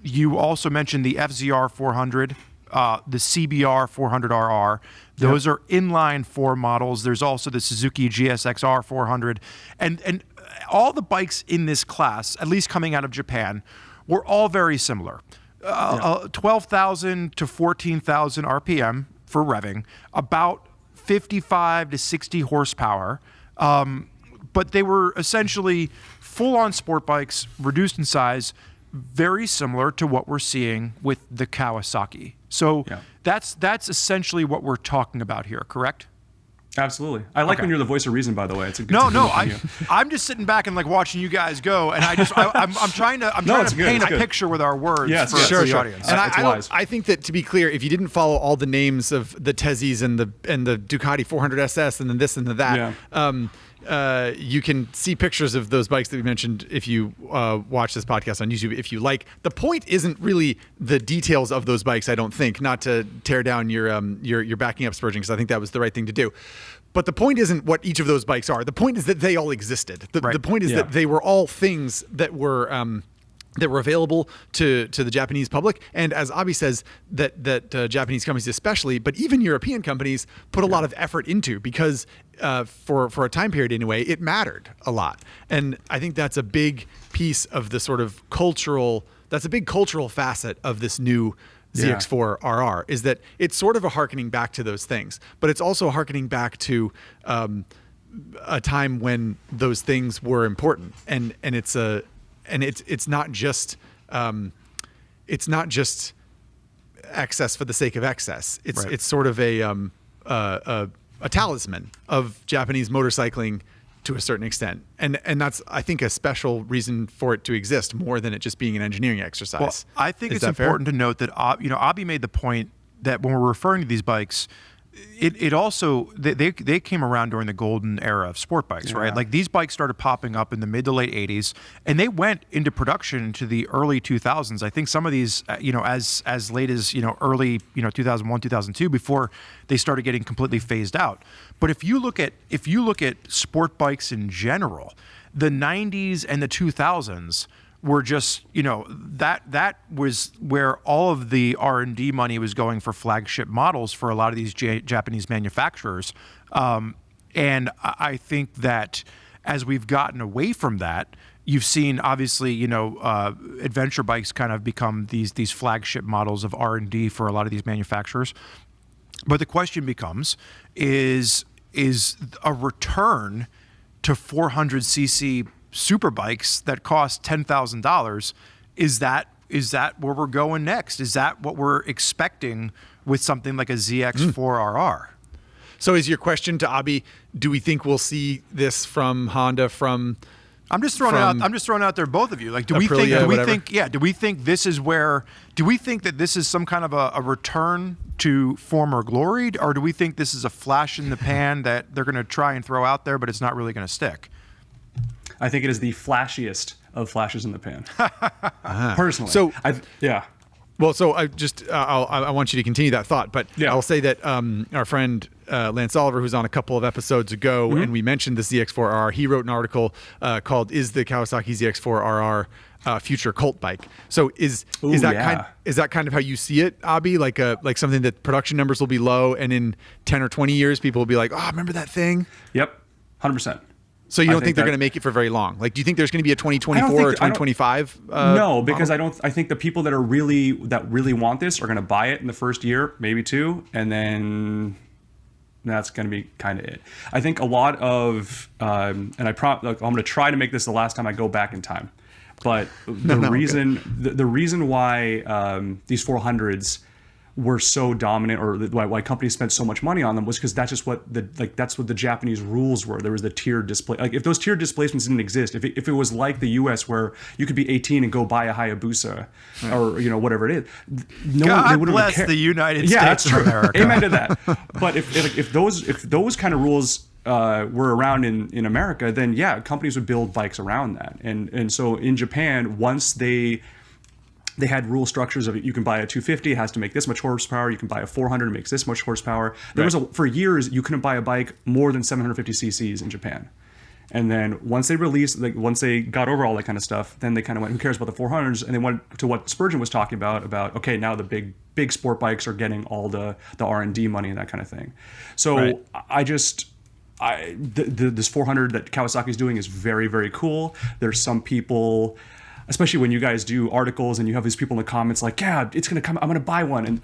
You also mentioned the FZR 400. The CBR 400RR. Those are inline 4 models. There's also the Suzuki GSX-R 400. And all the bikes in this class, at least coming out of Japan, were all very similar. 12,000 to 14,000 RPM for revving, about 55 to 60 horsepower. But they were essentially full-on sport bikes, reduced in size, very similar to what we're seeing with the Kawasaki. So that's essentially what we're talking about here, correct? Absolutely. I like when you're the voice of reason, by the way. It's a good I'm just sitting back and like watching you guys go, and I'm trying to paint a picture with our words for the audience. And I think that, to be clear, if you didn't follow all the names of the Tessies and the Ducati 400 SS and then this and that, you can see pictures of those bikes that we mentioned if you watch this podcast on YouTube, if you like. The point isn't really the details of those bikes, I don't think, not to tear down your backing up Spurgeon, because I think that was the right thing to do. But the point isn't what each of those bikes are. The point is that they all existed. The point is that they were all things that were available to the Japanese public, and as Abi says, that Japanese companies especially, but even European companies, put a lot of effort into, because for a time period anyway, it mattered a lot. And I think that's a big piece of the sort of cultural facet of this new ZX-4RR, is that it's sort of a hearkening back to those things, but it's also hearkening back to a time when those things were important, and it's not just excess for the sake of excess. It's sort of a talisman of Japanese motorcycling to a certain extent, and that's, I think, a special reason for it to exist, more than it just being an engineering exercise. Well, I think it's important to note that Abi made the point that when we're referring to these bikes, it also they came around during the golden era of sport bikes, right? Like, these bikes started popping up in the mid to late 80s, and they went into production into the early 2000s. I think some of these, as late as early 2001, 2002, before they started getting completely phased out. But if you look at sport bikes in general, the 90s and the 2000s were just, that was where all of the R&D money was going for flagship models for a lot of these Japanese manufacturers. And I think that as we've gotten away from that, you've seen, obviously, adventure bikes kind of become these flagship models of R&D for a lot of these manufacturers. But the question becomes, is a return to 400cc super bikes that cost $10,000, is that where we're going next? Is that what we're expecting with something like a ZX-4RR? So is your question to Abi, do we think we'll see this from Honda from I'm just throwing out there, both of you. Like, do we think this is where? Do we think that this is some kind of a return to former glory, or do we think this is a flash in the pan that they're going to try and throw out there, but it's not really going to stick? I think it is the flashiest of flashes in the pan. Personally, Well, so I want you to continue that thought, but I'll say that our friend Lance Oliver, who's on a couple of episodes ago, and we mentioned the ZX-4RR, he wrote an article called "Is the Kawasaki ZX-4RR future cult bike?" So is that kind of how you see it, Abi? Like something that production numbers will be low, and in 10 or 20 years, people will be like, "Oh, remember that thing?" Yep, 100%. So you don't think they're going to make it for very long? Like, do you think there's going to be a 2024 or 2025? No, because I think the people that really want this are going to buy it in the first year, maybe two, and then that's going to be kind of it. I think a lot of, and I'm going to try to make this the last time I go back in time, but the reason why these 400s were so dominant, or why companies spent so much money on them, was because that's just what the Japanese rules were. There was the tiered display. Like, if those tiered displacements didn't exist, if it was like the U.S. where you could be 18 and go buy a Hayabusa, or whatever it is, God bless the United States of America. Amen to that. But if those kind of rules were around in America, then companies would build bikes around that. And so in Japan, once they had rule structures of, you can buy a 250, it has to make this much horsepower. You can buy a 400, it makes this much horsepower. For years, you couldn't buy a bike more than 750 cc's in Japan. And then once they once they got over all that kind of stuff, then they kind of went, who cares about the 400s? And they went to what Spurgeon was talking about, okay, now the big sport bikes are getting all the R&D money and that kind of thing. So this 400 that Kawasaki is doing is very, very cool. There's some people, especially when you guys do articles and you have these people in the comments like, yeah, it's going to come, I'm going to buy one. And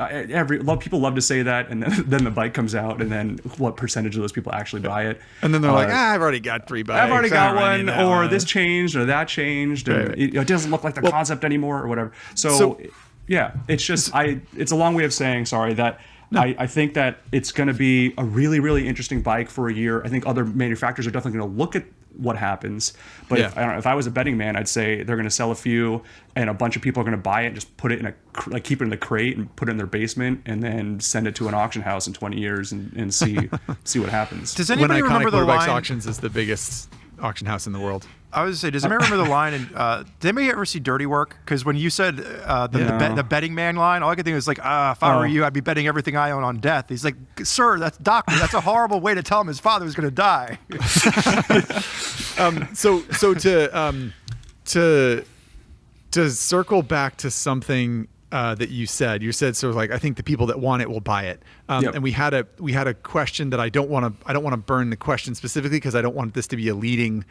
people love to say that. And then the bike comes out, and then what percentage of those people actually buy it? And then they're like, I've already got 3 bikes. I've already got one, or this changed, or that changed. And it doesn't look like the concept anymore, or whatever. So it's just, it's a long way of saying, sorry, that I think that it's going to be a really, really interesting bike for a year. I think other manufacturers are definitely going to look at what happens. But if I was a betting man, I'd say they're going to sell a few, and a bunch of people are going to buy it and just put it in keep it in the crate and put it in their basement, and then send it to an auction house in 20 years and see what happens. Does anybody remember the Motorbikes line? Auctions is the biggest auction house in the world. I was going to say, does anybody remember the line? Did anybody ever see Dirty Work? Because when you said the betting man line, all I could think was like, if I were you, I'd be betting everything I own on death. He's like, sir, that's doctor. That's a horrible way to tell him his father was going to die. So to circle back to something that you said sort of like, I think the people that want it will buy it. And we had a question that I don't want to burn the question specifically, because I don't want this to be a leading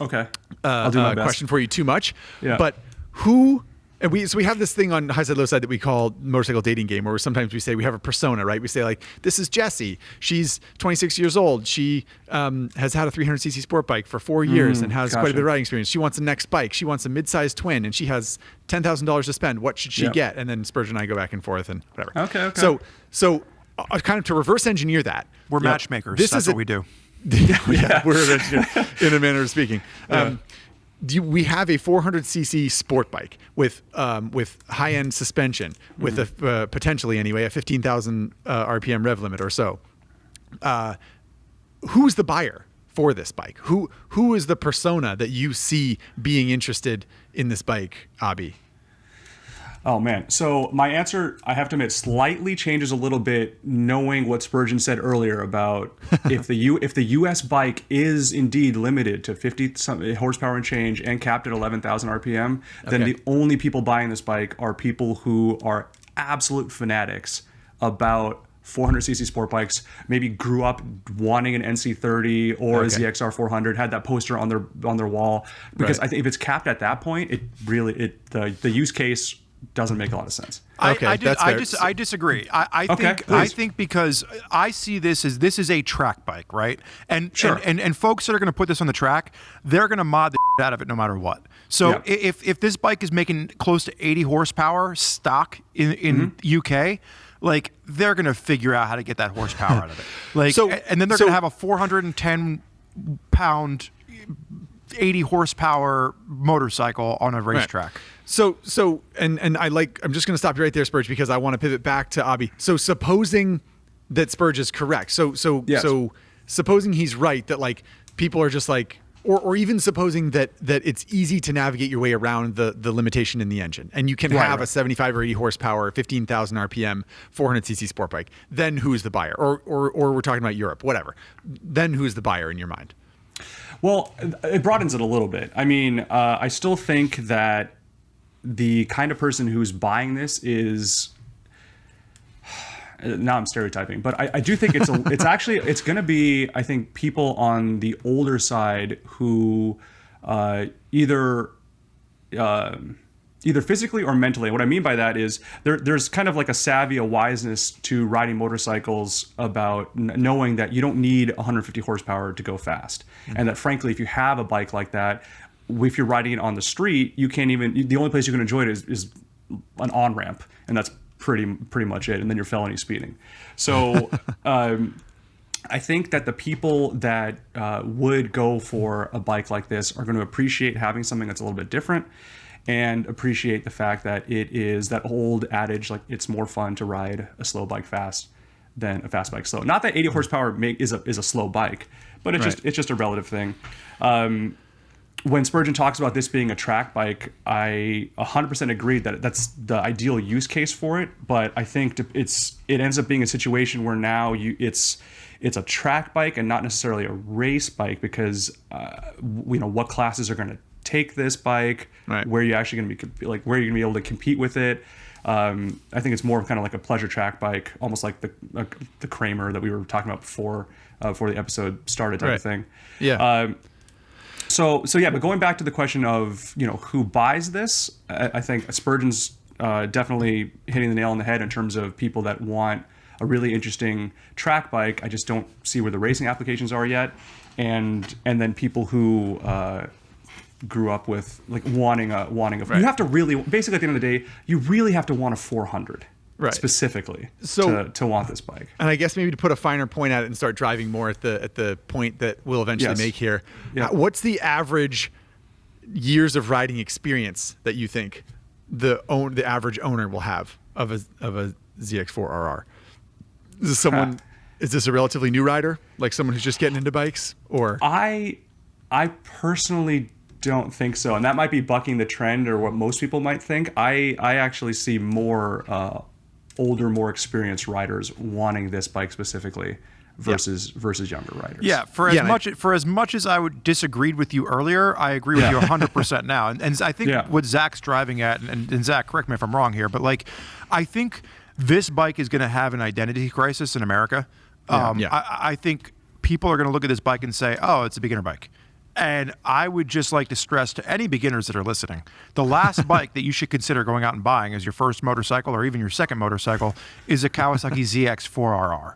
I'll do my best. question for you too much. Yeah. But who, and we have this thing on High Side Low Side that we call motorcycle dating game, where sometimes we say we have a persona, right? We say like, this is Jessie. She's 26 years old. She has had a 300cc sport bike for 4 years and has quite a bit of riding experience. She wants a next bike. She wants a mid-sized twin, and she has $10,000 to spend. What should she get? And then Spurgeon and I go back and forth and whatever. Okay. So kind of to reverse engineer that. We're matchmakers. That's what we do. We're in a manner of speaking. We have a 400cc sport bike with high-end suspension, with a potentially anyway a 15,000 RPM rev limit or so. Who's the buyer for this bike? Who is the persona that you see being interested in this bike, Abi? Oh man. So my answer, I have to admit, slightly changes a little bit, knowing what Spurgeon said earlier about if the US bike is indeed limited to 50 horsepower and change and capped at 11,000 RPM, then the only people buying this bike are people who are absolute fanatics about 400cc sport bikes, maybe grew up wanting an NC30 or a ZXR 400, had that poster on their wall. Because I think if it's capped at that point, the use case doesn't make a lot of sense. I disagree. I think because I see this as a track bike, right? And and folks that are going to put this on the track, they're going to mod the shit out of it no matter what. So if this bike is making close to 80 horsepower stock in UK, like, they're going to figure out how to get that horsepower out of it. Like, and then they're going to have a 410 pound 80 horsepower motorcycle on a racetrack. So I'm just going to stop you right there, Spurge, because I want to pivot back to Abi. So supposing that Spurge is correct. Yes. So supposing he's right that like people are just like, or even supposing that it's easy to navigate your way around the limitation in the engine, and you can have a 75 or 80 horsepower, 15,000 RPM, 400cc sport bike, then who's the buyer? Or we're talking about Europe, whatever. Then who's the buyer in your mind? Well, it broadens it a little bit. I mean, I still think that the kind of person who's buying this is, now I'm stereotyping, but I do think it's going to be, I think, people on the older side who either physically or mentally. What I mean by that is there's kind of like a savvy, a wiseness to riding motorcycles about knowing that you don't need 150 horsepower to go fast. Mm-hmm. And that frankly, if you have a bike like that, if you're riding it on the street, you can't even, the only place you can enjoy it is an on-ramp. And that's pretty much it. And then you're felony speeding. So I think that the people that would go for a bike like this are going to appreciate having something that's a little bit different, and appreciate the fact that it is that old adage, like it's more fun to ride a slow bike fast than a fast bike slow. Not that 80 horsepower is a slow bike, but it's just a relative thing. When Spurgeon talks about this being a track bike, I 100% agree that that's the ideal use case for it. But I think it ends up being a situation where now it's a track bike and not necessarily a race bike, because what classes are going to take this bike, right, where you're actually going to be where you're going to be able to compete with it. I think it's more kind of like a pleasure track bike, almost like the Kramer that we were talking about before the episode started, type of thing. Yeah. So yeah, but going back to the question of who buys this, I think Spurgeon's definitely hitting the nail on the head in terms of people that want a really interesting track bike. I just don't see where the racing applications are yet, and then people who grew up with wanting a. Right. You have to really, basically at the end of the day, you really have to want a 400. Right. Specifically to want this bike. And I guess maybe to put a finer point at it and start driving more at the point that we'll eventually make here. Yeah. What's the average years of riding experience that you think the average owner will have of a ZX-4RR? Is this a relatively new rider, like someone who's just getting into bikes, or? I personally don't think so, and that might be bucking the trend or what most people might think. I actually see more older, more experienced riders wanting this bike specifically versus younger riders. Yeah, for as much as I would disagreed with you earlier, I agree with you 100% now. And I think what Zach's driving at, and Zach, correct me if I'm wrong here, but I think this bike is going to have an identity crisis in America. I think people are going to look at this bike and say, oh, it's a beginner bike. And I would just like to stress to any beginners that are listening, the last bike that you should consider going out and buying as your first motorcycle or even your second motorcycle is a Kawasaki ZX-4RR.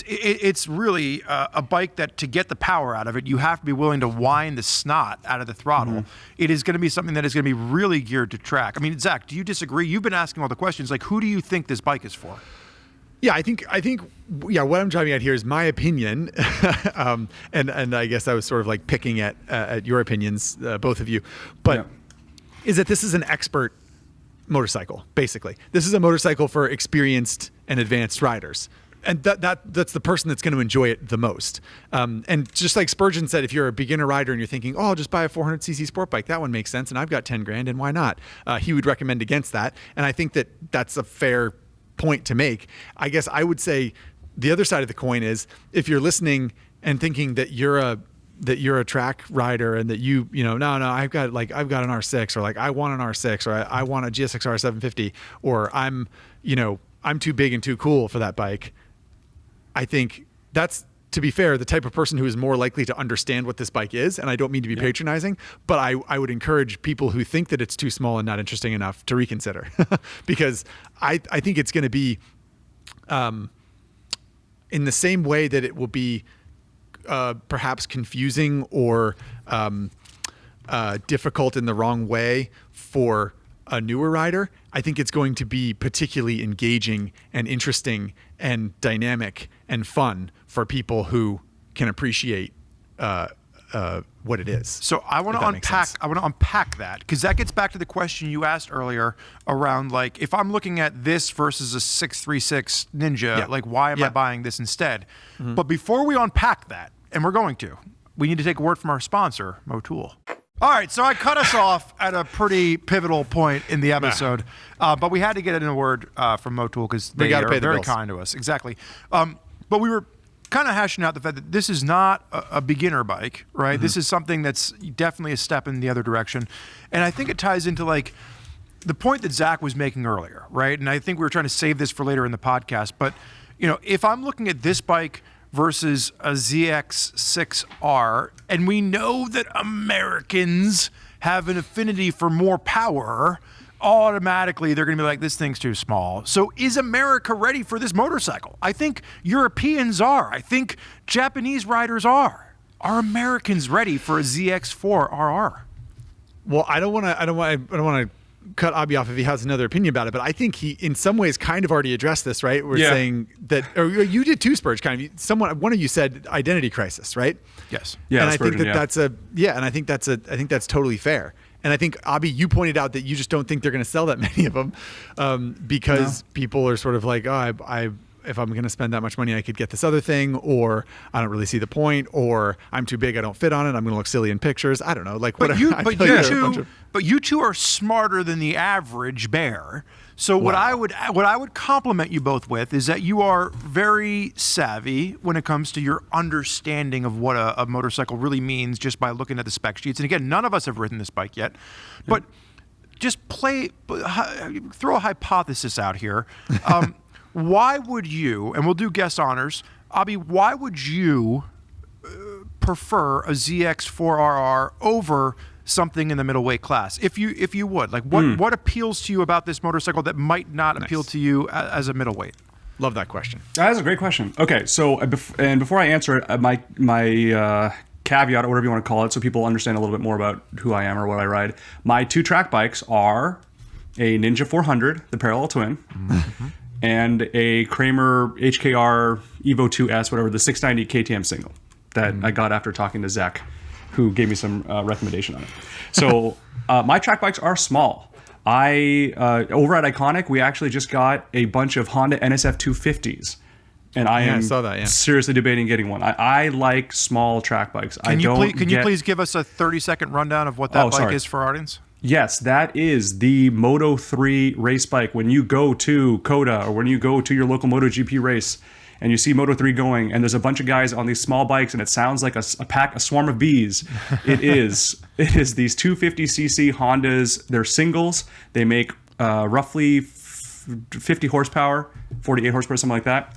It's really a bike that, to get the power out of it, you have to be willing to wind the snot out of the throttle. Mm-hmm. It is going to be something that is going to be really geared to track. I mean, Zach, do you disagree? You've been asking all the questions. Who do you think this bike is for? Yeah, I think what I'm driving at here is my opinion, and I guess I was sort of picking at your opinions, both of you, but is that this is an expert motorcycle. Basically, this is a motorcycle for experienced and advanced riders, and that's the person that's going to enjoy it the most. And just like Spurgeon said, if you're a beginner rider and you're thinking, oh, I'll just buy a 400cc sport bike, that one makes sense, and I've got 10 grand, and why not? He would recommend against that, and I think that that's a fair point to make. I guess I would say the other side of the coin is, if you're listening and thinking that you're a track rider and that I've got an R6, or I want an R6, or I want a GSX-R 750, or I'm too big and too cool for that bike. I think that's, to be fair, the type of person who is more likely to understand what this bike is. And I don't mean to be patronizing, but I would encourage people who think that it's too small and not interesting enough to reconsider, because I think it's going to be in the same way that it will be perhaps confusing or difficult in the wrong way for a newer rider. I think it's going to be particularly engaging and interesting and dynamic and fun for people who can appreciate what it is. So I want to that makes unpack. sense. I want to unpack that because that gets back to the question you asked earlier around like if I'm looking at this versus a 636 Ninja, like why am I buying this instead? But before we unpack that, and we're going to, we need to take a word from our sponsor, Motul. All right, so I cut us off at a pretty pivotal point in the episode, but we had to get in a word from Motul because they are very kind to us. Exactly. But we were kind of hashing out the fact that this is not a beginner bike, right? This is something that's definitely a step in the other direction. And I think it ties into like the point that Zach was making earlier, right? And I think we were trying to save this for later in the podcast. But, you know, if I'm looking at this bike versus a ZX-6R, and we know that Americans have an affinity for more power, automatically they're going to be like, this thing's too small. So is America ready for this motorcycle? I think Europeans are. I think Japanese riders are. Are Americans ready for a ZX-4RR? Well, I don't want to cut Abi off if he has another opinion about it, but I think he, in some ways, kind of already addressed this, right? We're saying that, or you did too, Spurge. Kind of, one of you said identity crisis, right? Yes. Yeah. And I think I think that's totally fair. And I think, Abi, you pointed out that you just don't think they're going to sell that many of them because people are sort of like, oh, if I'm going to spend that much money, I could get this other thing, or I don't really see the point, or I'm too big, I don't fit on it, I'm going to look silly in pictures. I don't know, like whatever. But you two are smarter than the average bear. So what I would compliment you both with is that you are very savvy when it comes to your understanding of what a motorcycle really means just by looking at the spec sheets. And again, none of us have ridden this bike yet, but just throw a hypothesis out here. Why would you, and we'll do guest honors, Abi, why would you prefer a ZX-4RR over something in the middleweight class? If you would, like what appeals to you about this motorcycle that might not appeal to you as a middleweight? Love that question. That's a great question. Okay, so before I answer it, my caveat, or whatever you want to call it, so people understand a little bit more about who I am or what I ride. My two track bikes are a Ninja 400, the parallel twin, and a Kramer HKR Evo 2S, whatever, the 690 KTM single that I got after talking to Zach, who gave me some recommendation on it. So my track bikes are small. Over at Iconic, we actually just got a bunch of Honda NSF 250s. And I am seriously debating getting one. I like small track bikes. Can you please give us a 30-second rundown of what that bike is for our audience? Yes, that is the Moto 3 race bike. When you go to COTA or when you go to your local MotoGP race and you see Moto 3 going and there's a bunch of guys on these small bikes and it sounds like a swarm of bees, it is these 250cc Hondas. They're singles. They make roughly 50 horsepower, 48 horsepower, something like that.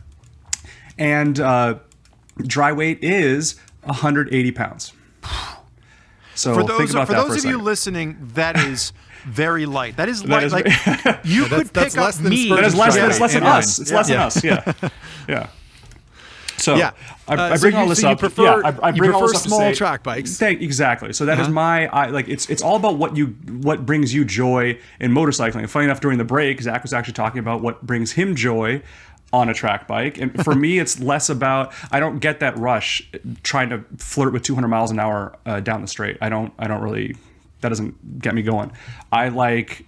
And dry weight is 180 pounds. So for those of you listening, that is very light. That is light. You could pick up me. That is less than us. It's less than us. Yeah. So I bring all this up. I bring all this up small track bikes. Exactly. So that is it's all about what brings you joy in motorcycling. And funny enough, during the break, Zach was actually talking about what brings him joy on a track bike. And for me, it's less about, I don't get that rush trying to flirt with 200 miles an hour down the straight. I don't really, that doesn't get me going. I like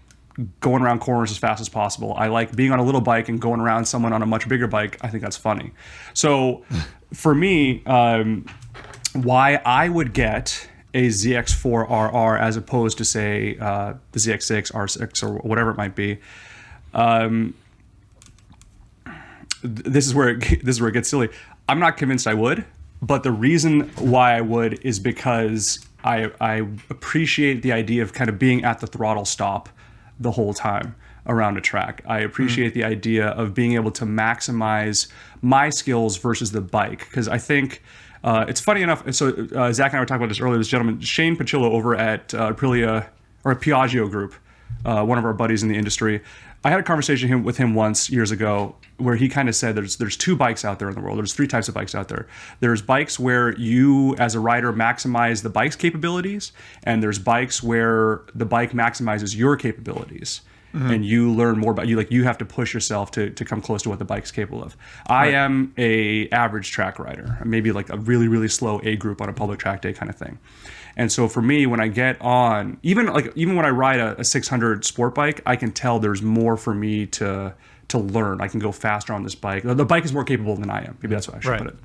going around corners as fast as possible. I like being on a little bike and going around someone on a much bigger bike. I think that's funny. So for me, why I would get a ZX-4RR as opposed to say the ZX6, R6, or whatever it might be, this is where it gets silly. I'm not convinced I would, but the reason why I would is because I appreciate the idea of kind of being at the throttle stop the whole time around a track. I appreciate the idea of being able to maximize my skills versus the bike, because I think it's funny enough. So Zach and I were talking about this earlier. This gentleman, Shane Pacillo, over at Aprilia or Piaggio Group, one of our buddies in the industry. I had a conversation with him once years ago where he kind of said there's two bikes out there in the world. There's three types of bikes out there. There's bikes where you as a rider maximize the bike's capabilities, and there's bikes where the bike maximizes your capabilities. And you learn more about you. Like, you have to push yourself to come close to what the bike's capable of. I am a average track rider, maybe like a really, really slow A group on a public track day kind of thing. And so for me, when I get on, even when I ride a 600 sport bike, I can tell there's more for me to learn. I can go faster on this bike. The bike is more capable than I am. Maybe that's what I should put it.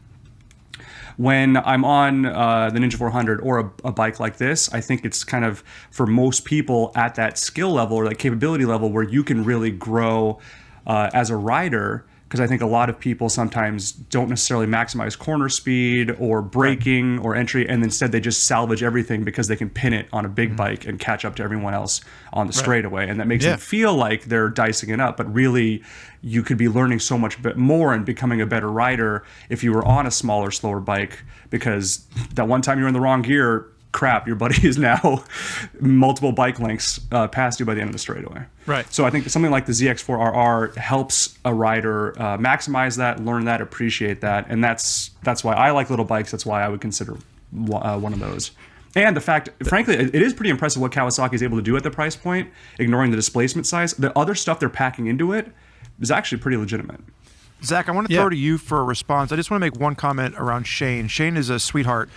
When I'm on the Ninja 400 or a bike like this, I think it's kind of for most people at that skill level or that capability level where you can really grow as a rider. Because I think a lot of people sometimes don't necessarily maximize corner speed or braking or entry, and instead they just salvage everything because they can pin it on a big bike and catch up to everyone else on the straightaway. And that makes them feel like they're dicing it up. But really, you could be learning so much more and becoming a better rider if you were on a smaller, slower bike, because that one time you're in the wrong gear, crap, your buddy is now multiple bike lengths past you by the end of the straightaway. Right. So I think something like the ZX-4RR helps a rider maximize that, learn that, appreciate that, and that's why I like little bikes. That's why I would consider one of those. And the fact, frankly, it is pretty impressive what Kawasaki is able to do at the price point, ignoring the displacement size. The other stuff they're packing into it is actually pretty legitimate. Zach, I want to throw to you for a response. I just want to make one comment around Shane. Shane is a sweetheart,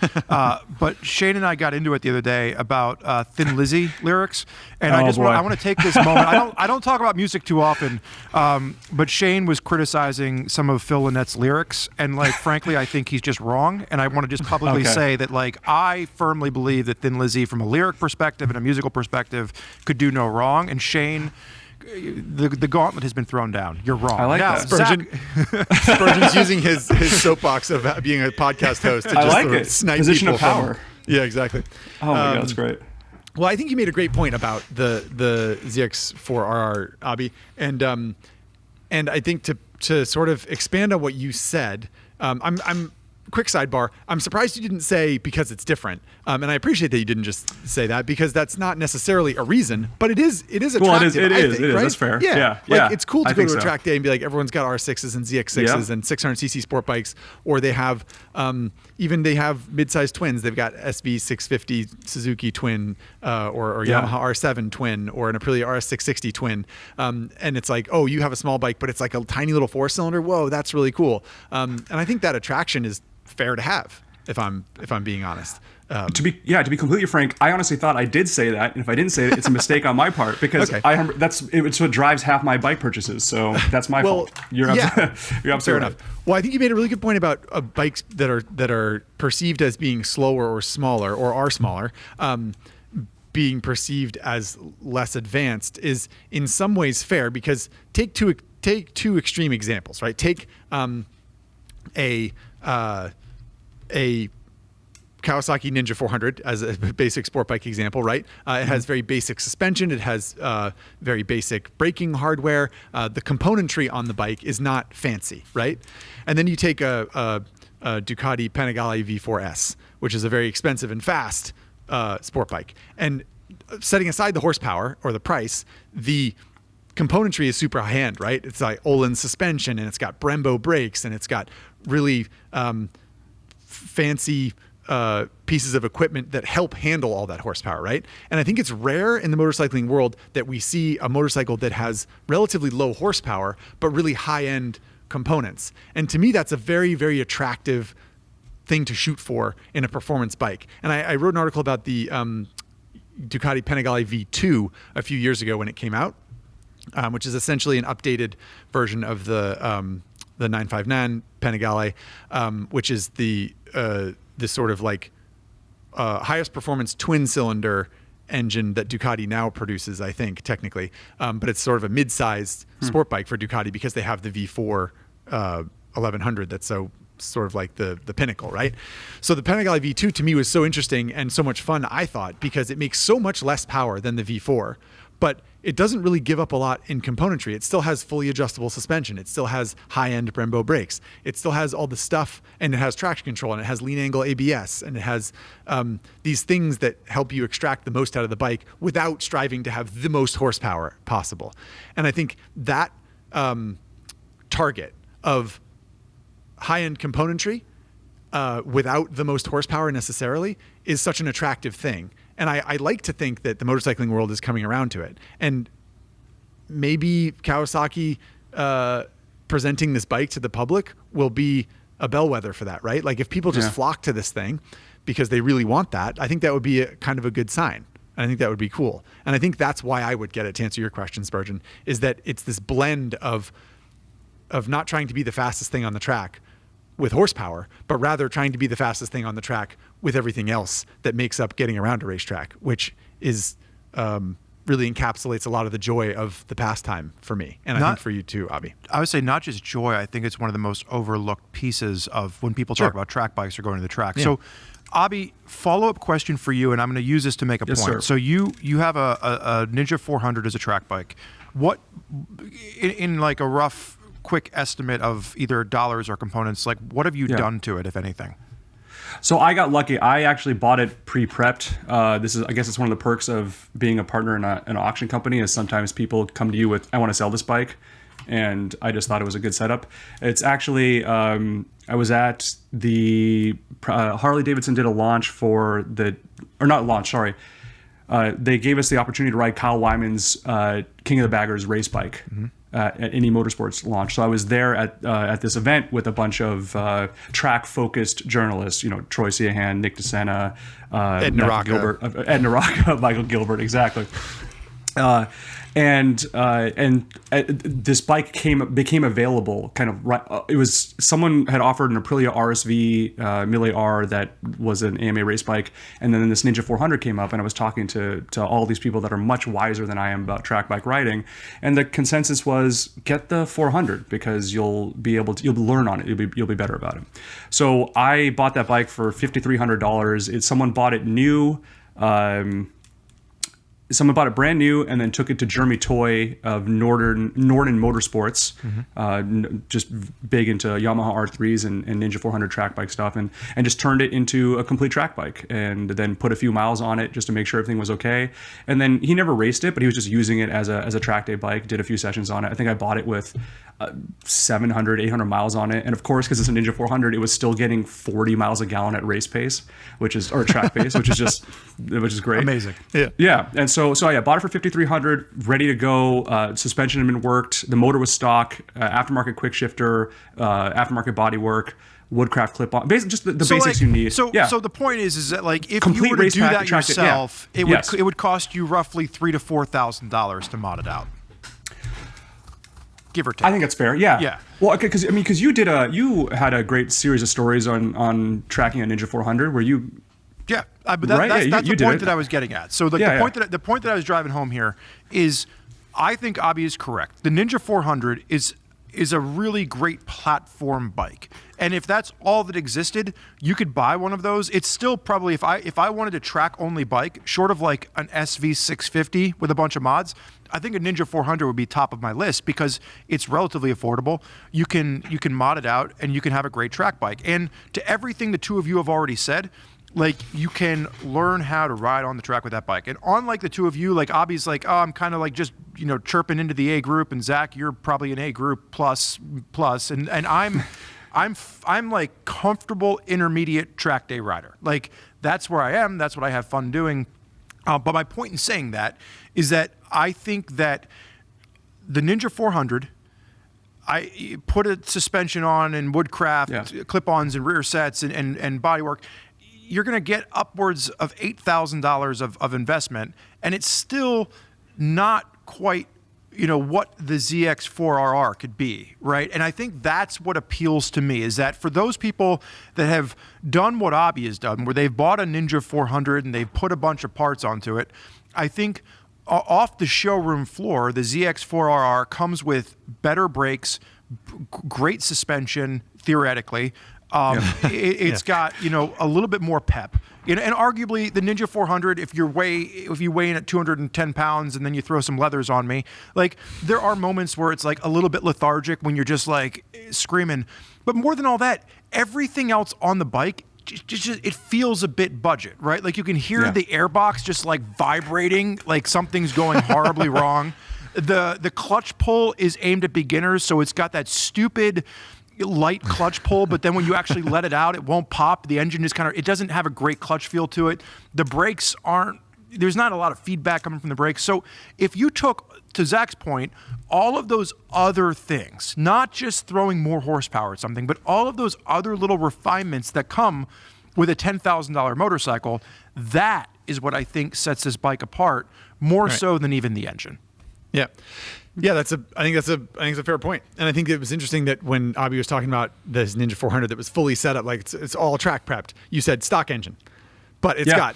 but Shane and I got into it the other day about Thin Lizzy lyrics, and I want to take this moment. I don't talk about music too often, but Shane was criticizing some of Phil Lynette's lyrics, and frankly, I think he's just wrong. And I want to just publicly say that I firmly believe that Thin Lizzy, from a lyric perspective and a musical perspective, could do no wrong. And Shane, the gauntlet has been thrown down. You're wrong. I like that. Spurgeon's using his soapbox of being a podcast host to just snipe position people of power. Yeah, exactly. Oh my God, that's great. Well, I think you made a great point about the ZX-4RR, Abi, and I think to sort of expand on what you said, I'm quick sidebar. I'm surprised you didn't say because it's different, and I appreciate that you didn't just say that, because that's not necessarily a reason, but it is attractive. Well, it is. Right? That's fair. Yeah. It's cool to go to a track day and be like, everyone's got R6s and ZX6s and 600cc sport bikes, or they have they have mid-sized twins. They've got SV650 Suzuki twin, or Yamaha R7 twin, or an Aprilia RS660 twin, and it's like, oh, you have a small bike, but it's like a tiny little 4-cylinder. Whoa, that's really cool. And I think that attraction is fair to have, if I'm being honest. To be completely frank, I honestly thought I did say that, and if I didn't say it, it's a mistake on my part, because it's what drives half my bike purchases. So that's my fault. You're absolutely fair enough. Well, I think you made a really good point about bikes that are perceived as being slower or smaller, or are smaller, being perceived as less advanced is in some ways fair, because take two extreme examples, right? Take a Kawasaki Ninja 400 as a basic sport bike example, right? It has very basic suspension. It has very basic braking hardware. The componentry on the bike is not fancy, right? And then you take a Ducati Panigale V4S, which is a very expensive and fast sport bike. And setting aside the horsepower or the price, the componentry is super high-end, right? It's like Olin suspension, and it's got Brembo brakes, and it's got really fancy pieces of equipment that help handle all that horsepower, right? And I think it's rare in the motorcycling world that we see a motorcycle that has relatively low horsepower, but really high-end components. And to me, that's a very, very attractive thing to shoot for in a performance bike. And I wrote an article about the Ducati Panigale V2 a few years ago when it came out, which is essentially an updated version of the 959 Panigale, which is the sort of highest performance twin cylinder engine that Ducati now produces, I think, technically. But it's sort of a mid-sized sport bike for Ducati, because they have the V4 1100 that's so sort of like the pinnacle, right? So the Panigale V2 to me was so interesting and so much fun, I thought, because it makes so much less power than the V4, but it doesn't really give up a lot in componentry. It still has fully adjustable suspension. It still has high-end Brembo brakes. It still has all the stuff, and it has traction control, and it has lean angle ABS, and it has these things that help you extract the most out of the bike without striving to have the most horsepower possible. And I think that target of high-end componentry without the most horsepower necessarily is such an attractive thing. And I like to think that the motorcycling world is coming around to it. And maybe Kawasaki presenting this bike to the public will be a bellwether for that, right? Like if people just flock to this thing, because they really want that, I think that would be a kind of a good sign. And I think that would be cool. And I think that's why I would get it, to answer your question, Spurgeon, is that it's this blend of not trying to be the fastest thing on the track with horsepower, but rather trying to be the fastest thing on the track with everything else that makes up getting around a racetrack, which is really encapsulates a lot of the joy of the pastime for me. And I think for you too, Abi. I would say not just joy, I think it's one of the most overlooked pieces of when people talk about track bikes or going to the track. Yeah. So Abi, follow-up question for you, and I'm going to use this to make a point. Sir. So you have a Ninja 400 as a track bike. What, in like a rough, quick estimate of either dollars or components, like what have you done to it, if anything? So I got lucky. I actually bought it pre-prepped. I guess it's one of the perks of being a partner in an auction company is sometimes people come to you with, I want to sell this bike. And I just thought it was a good setup. It's actually, I was at the Harley Davidson did a launch for the, or not launch, sorry. They gave us the opportunity to ride Kyle Wyman's King of the Baggers race bike at any motorsports launch. So I was there at this event with a bunch of track-focused journalists. You know, Troy Seahan, Nick DeSena, Ed Naraka, Michael Gilbert, exactly. And this bike became available kind of right. It was someone had offered an Aprilia RSV Mille R that was an AMA race bike, and then this Ninja 400 came up, and I was talking to all these people that are much wiser than I am about track bike riding, and the consensus was get the 400 because you'll learn on it. You'll be better about it. So I bought that bike for $5,300. Someone bought it new. Someone bought it brand new and then took it to Jeremy Toy of Norden Motorsports, just big into Yamaha R3s and Ninja 400 track bike stuff, and just turned it into a complete track bike, and then put a few miles on it just to make sure everything was okay. And then he never raced it, but he was just using it as a track day bike, did a few sessions on it. I think I bought it with 700, 800 miles on it. And of course, because it's a Ninja 400, it was still getting 40 miles a gallon at race pace, or track pace, which is great. Amazing. Yeah. And so I bought it for $5,300, ready to go. Suspension had been worked. The motor was stock, aftermarket quick shifter, aftermarket bodywork, Woodcraft clip-on, basically just the basics you need. So the point is that like if Complete you were to race do pack that yourself, it would cost you roughly $3,000 to $4,000 to mod it out. Give or take. I think that's fair. Yeah. Yeah. Well, because you had a great series of stories on tracking a Ninja 400 where you. Yeah, but that's the point that I was getting at. So the point that I was driving home here is, I think Abi is correct. The Ninja 400 is a really great platform bike, and if that's all that existed, you could buy one of those. It's still probably, if I wanted to track only bike, short of like an SV650 with a bunch of mods, I think a Ninja 400 would be top of my list because it's relatively affordable. You can mod it out and you can have a great track bike. And to everything the two of you have already said, like you can learn how to ride on the track with that bike. And unlike the two of you, like Abi's like, oh, I'm kind of like just, chirping into the A group, and Zach, you're probably an A group plus, and I'm like comfortable intermediate track day rider. Like that's where I am. That's what I have fun doing. But my point in saying that is that I think that the Ninja 400, I put a suspension on and Woodcraft, clip-ons and rear sets and bodywork. You're going to get upwards of $8,000 of investment, and it's still not quite, what the ZX-4RR could be, right? And I think that's what appeals to me, is that for those people that have done what Abi has done, where they've bought a Ninja 400 and they've put a bunch of parts onto it, I think off the showroom floor, the ZX-4RR comes with better brakes, great suspension, theoretically. It's got, a little bit more pep. And arguably the Ninja 400, if you weigh in at 210 pounds and then you throw some leathers on me, like there are moments where it's like a little bit lethargic when you're just like screaming. But more than all that, everything else on the bike, just it feels a bit budget, right? Like you can hear the airbox just like vibrating, like something's going horribly wrong. The clutch pull is aimed at beginners, so it's got that stupid light clutch pull, but then when you actually let it out, it won't pop. The engine is it doesn't have a great clutch feel to it. The brakes there's not a lot of feedback coming from the brakes. So if you took, to Zach's point, all of those other things, not just throwing more horsepower at something, but all of those other little refinements that come with a $10,000 motorcycle. That is what I think sets this bike apart more so than even the engine. Yeah. Yeah, I think it's a fair point. And I think it was interesting that when Abi was talking about this Ninja 400 that was fully set up, like it's all track prepped. You said stock engine, but it's got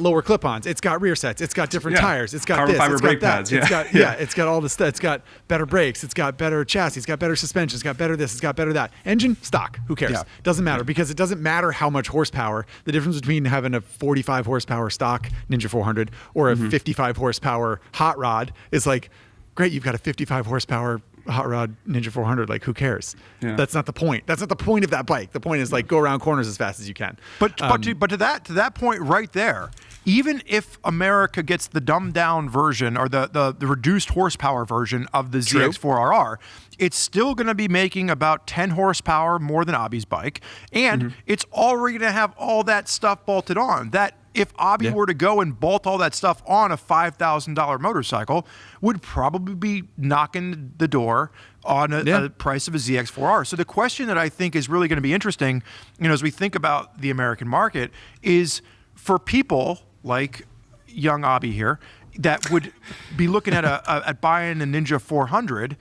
lower clip-ons, it's got rear sets, it's got different tires, it's got carbon this, fiber it's brake got that, pads, it's got it's got all this stuff, it's got better brakes, it's got better chassis, it's got better suspension, it's got better this, it's got better that. Engine, stock, who cares? Yeah. Doesn't matter because it doesn't matter how much horsepower. The difference between having a 45 horsepower stock Ninja 400 or a 55 horsepower hot rod is like, great, you've got a 55 horsepower hot rod Ninja 400. Like, who cares? Yeah. That's not the point. That's not the point of that bike. The point is like go around corners as fast as you can. But to that point right there, even if America gets the dumbed down version or the reduced horsepower version of the ZX-4RR, it's still going to be making about 10 horsepower more than Abi's bike, and it's already going to have all that stuff bolted on. That if Abi were to go and bolt all that stuff on a $5,000 motorcycle, would probably be knocking the door on a price of a ZX-4R. So the question that I think is really going to be interesting, as we think about the American market, is for people like young Abi here that would be looking at buying a Ninja 400.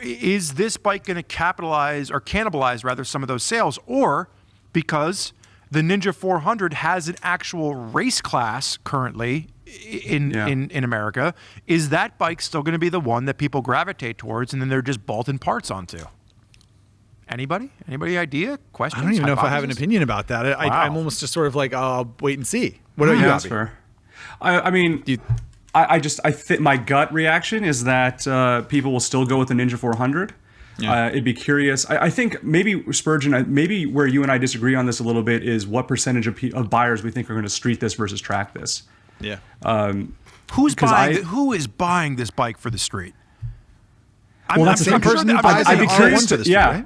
Is this bike going to capitalize or cannibalize rather some of those sales, or because the Ninja 400 has an actual race class currently in America, is that bike still going to be the one that people gravitate towards and then they're just bolting parts onto? Anybody idea? Questions? I don't even know if I have an opinion about that. I'm almost just sort of like, I'll wait and see. What about you, That's fair. I mean, I think my gut reaction is that people will still go with the Ninja 400. Yeah. It'd be curious. I think maybe Spurgeon, maybe where you and I disagree on this a little bit is what percentage of buyers we think are going to street this versus track this. Yeah. Who is buying this bike for the street? That's the same person who buys I'd be curious to the street, right?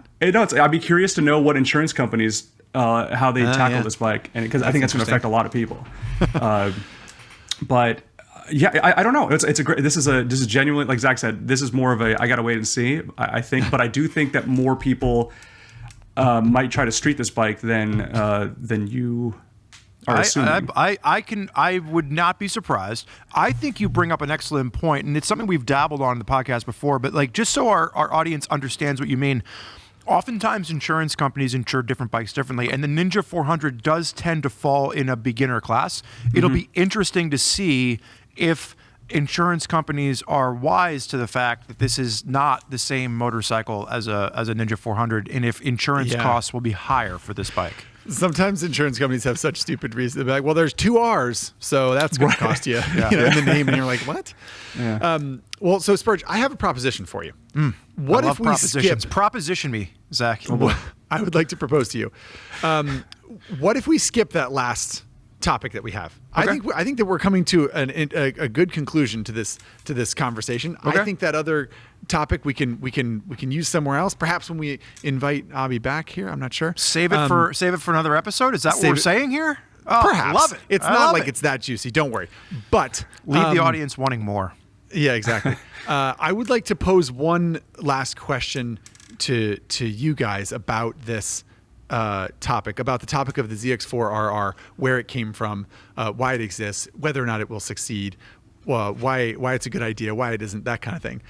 I'd be curious to know what insurance companies how they tackle this bike, and because I think that's going to affect a lot of people. But I don't know. It's a great. This is genuinely, like Zach said, this is more of a I gotta wait and see. I think, but I do think that more people might try to street this bike than you are assuming. I would not be surprised. I think you bring up an excellent point, and it's something we've dabbled on in the podcast before. But like, just so our audience understands what you mean. Oftentimes, insurance companies insure different bikes differently, and the Ninja 400 does tend to fall in a beginner class. It'll be interesting to see if insurance companies are wise to the fact that this is not the same motorcycle as a Ninja 400, and if insurance costs will be higher for this bike. Sometimes insurance companies have such stupid reasons. They're like, well, there's 2 R's, so that's going to cost you, in the name. And you're like, what? Yeah. Well, so Spurge, I have a proposition for you. What if we skip? Proposition me, Zach. I would like to propose to you. What if we skip that last topic that we have? Okay. I think that we're coming to a good conclusion to this conversation. Okay. I think that other topic we can use somewhere else. Perhaps when we invite Abi back here. I'm not sure. Save it for another episode. Is that what we're saying here? Oh, perhaps. Love it. It's not like it's that juicy. Don't worry. But leave the audience wanting more. Yeah, exactly. I would like to pose one last question to you guys about this topic, about the topic of the ZX-4RR, where it came from, why it exists, whether or not it will succeed, why it's a good idea, why it isn't, that kind of thing.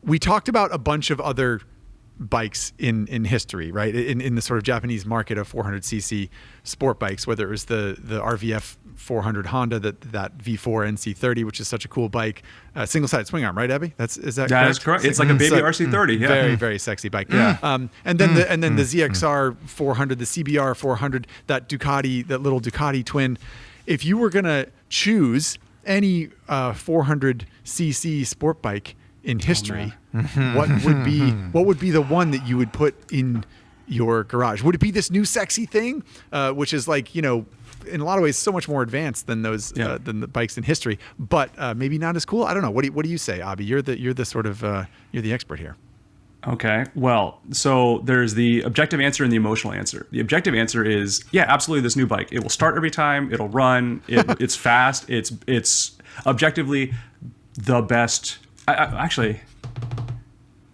We talked about a bunch of other bikes in history, right? In the sort of Japanese market of 400cc sport bikes, whether it was the RVF 400 Honda, that V4 NC30, which is such a cool bike, single-sided swing arm, right, Abby? Is that correct? That's correct. It's like a baby RC30. Yeah. Very, very sexy bike. Yeah. And then the ZXR 400, the CBR 400, that little Ducati twin. If you were gonna choose any 400cc sport bike in history, what would be the one that you would put in your garage? Would it be this new sexy thing, which is like, in a lot of ways so much more advanced than those than the bikes in history, but maybe not as cool? I don't know. What do you say, Abi? You're the sort of you're the expert here. Okay. Well, so there's the objective answer and the emotional answer. The objective answer is, absolutely, this new bike. It will start every time. It'll run. It's fast. It's objectively the best. Actually,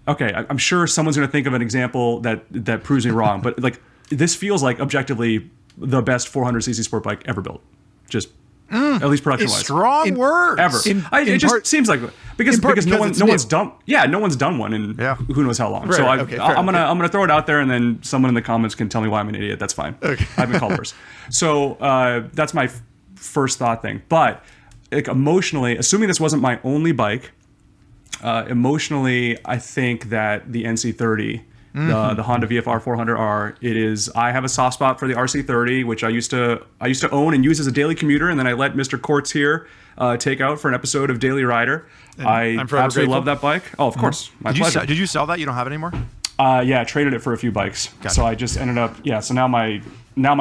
okay, I'm sure someone's going to think of an example that proves me wrong, but like this feels like objectively the best 400cc sport bike ever built. Just at least production-wise. Strong words. Ever. It just seems like because no one's done. Yeah, no one's done one in who knows how long. Right, so I'm gonna throw it out there, and then someone in the comments can tell me why I'm an idiot. That's fine. Okay. I've been called worse. So that's my first thought thing. But like, emotionally, assuming this wasn't my only bike, emotionally, I think that the NC30. The Honda VFR 400R. It is. I have a soft spot for the RC30, which I used to own and use as a daily commuter, and then I let Mr. Quartz here take out for an episode of Daily Rider. I absolutely love that bike. Oh, of course, my pleasure. Did you sell that? You don't have it anymore? Yeah, I traded it for a few bikes. Gotcha. So I just ended up. Yeah, so now my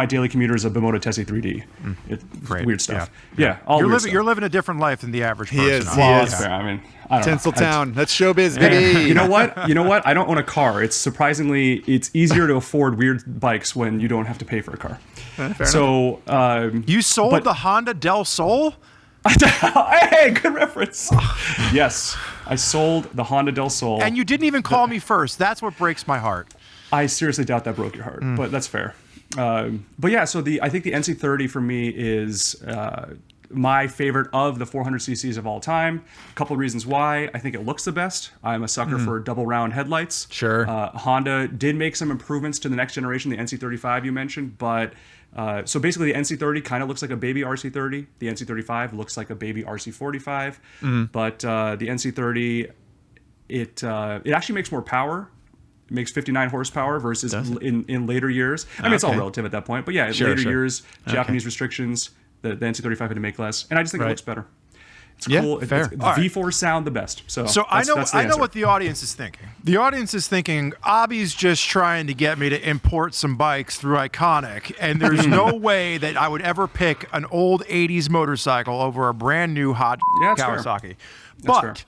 daily commuter is a Bimota Tessie 3D. It's weird stuff. Yeah, you're living a different life than the average person. He is. Fair. I mean, I don't know. Tinseltown. That's showbiz, baby. You know what? I don't own a car. It's easier to afford weird bikes when you don't have to pay for a car. So you sold the Honda Del Sol? Hey, good reference. Yes, I sold the Honda Del Sol. And you didn't even call me first. That's what breaks my heart. I seriously doubt that broke your heart, but that's fair. But yeah, so I think the NC30 for me is my favorite of the 400cc's of all time. A couple of reasons why. I think it looks the best. I'm a sucker for double round headlights. Sure. Honda did make some improvements to the next generation, the NC35 you mentioned, but so basically the NC30 kind of looks like a baby RC30. The NC35 looks like a baby RC45. But the NC30, it actually makes more power. It makes 59 horsepower versus in later years. I mean, it's all relative at that point. But yeah, in later years, Japanese restrictions, the NC35 had to make less. And I just think it looks better. It's cool. Fair. The V4 sound the best. So I know what the audience is thinking. The audience is thinking, Abi's just trying to get me to import some bikes through Iconic, and there's no way that I would ever pick an old 80s motorcycle over a brand new hot Kawasaki. But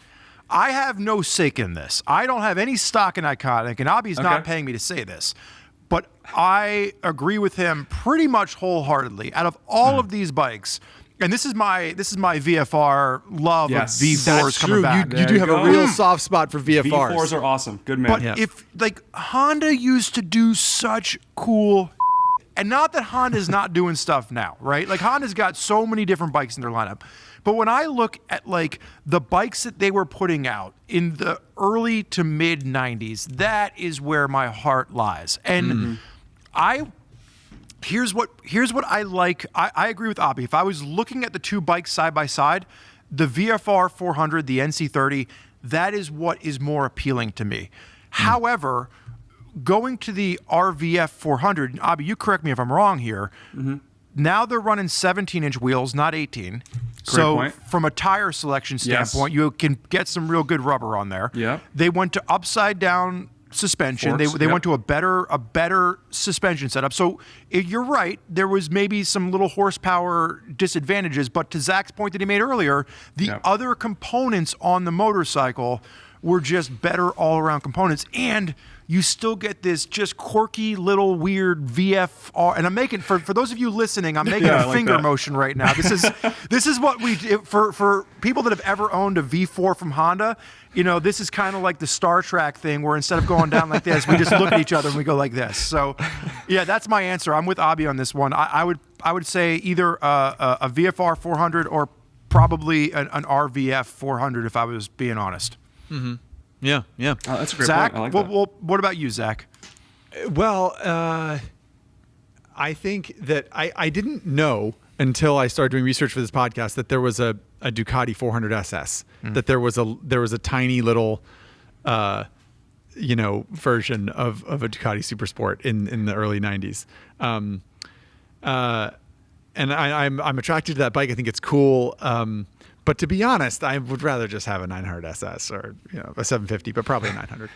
I have no stake in this. I don't have any stock in Iconic, and Abi's not paying me to say this. But I agree with him pretty much wholeheartedly. Out of all of these bikes, and this is my VFR love of V4s coming back. You do have a real soft spot for VFRs. V4s are awesome. Good man. But if Honda used to do such cool, and not that Honda's not doing stuff now, right? Like Honda's got so many different bikes in their lineup. But when I look at like the bikes that they were putting out in the early to mid 90s, that is where my heart lies. And here's what I like. I agree with Abi. If I was looking at the two bikes side by side, the VFR 400, the NC30, that is what is more appealing to me. However, going to the RVF 400, Abi, you correct me if I'm wrong here. Now they're running 17-inch wheels, not 18. So from a tire selection standpoint, you can get some real good rubber on there. Yeah. They went to upside down suspension. Forks, they went to a better suspension setup. So you're right, there was maybe some little horsepower disadvantages, but to Zach's point that he made earlier, the other components on the motorcycle were just better all-around components, and you still get this just quirky little weird VFR. And I'm making, for those of you listening, I'm making a finger motion right now. This is what we do for people that have ever owned a V4 from Honda. You know, this is kind of like the Star Trek thing where instead of going down like this, we just look at each other and we go like this. So yeah, that's my answer. I'm with Abi on this one. I would say either a VFR 400 or probably an RVF 400 if I was being honest. Yeah. That's a great Zach, point. I like that. What about you, Zach? Well, I think that I didn't know until I started doing research for this podcast that there was a Ducati 400 SS, that there was a tiny little, version of a Ducati Supersport in the early 90s. And I'm attracted to that bike. I think it's cool. But to be honest, I would rather just have a 900 SS or a 750, but probably a 900.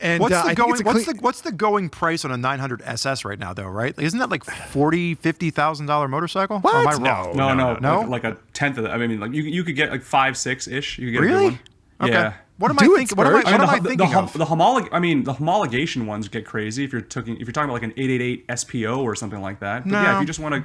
And what's the going price on a 900 SS right now, though? Right? Isn't that like $50,000 motorcycle? What? Or am I wrong? No. Like a tenth of that. I mean, like you could get like 5-6 ish. You could get really? a good one. Okay. What am Do I it, thinking? What am I, Spurge. what am I thinking of? The homologation ones get crazy if you're talking about like an 888 SPO or something like that. But yeah, if you just want a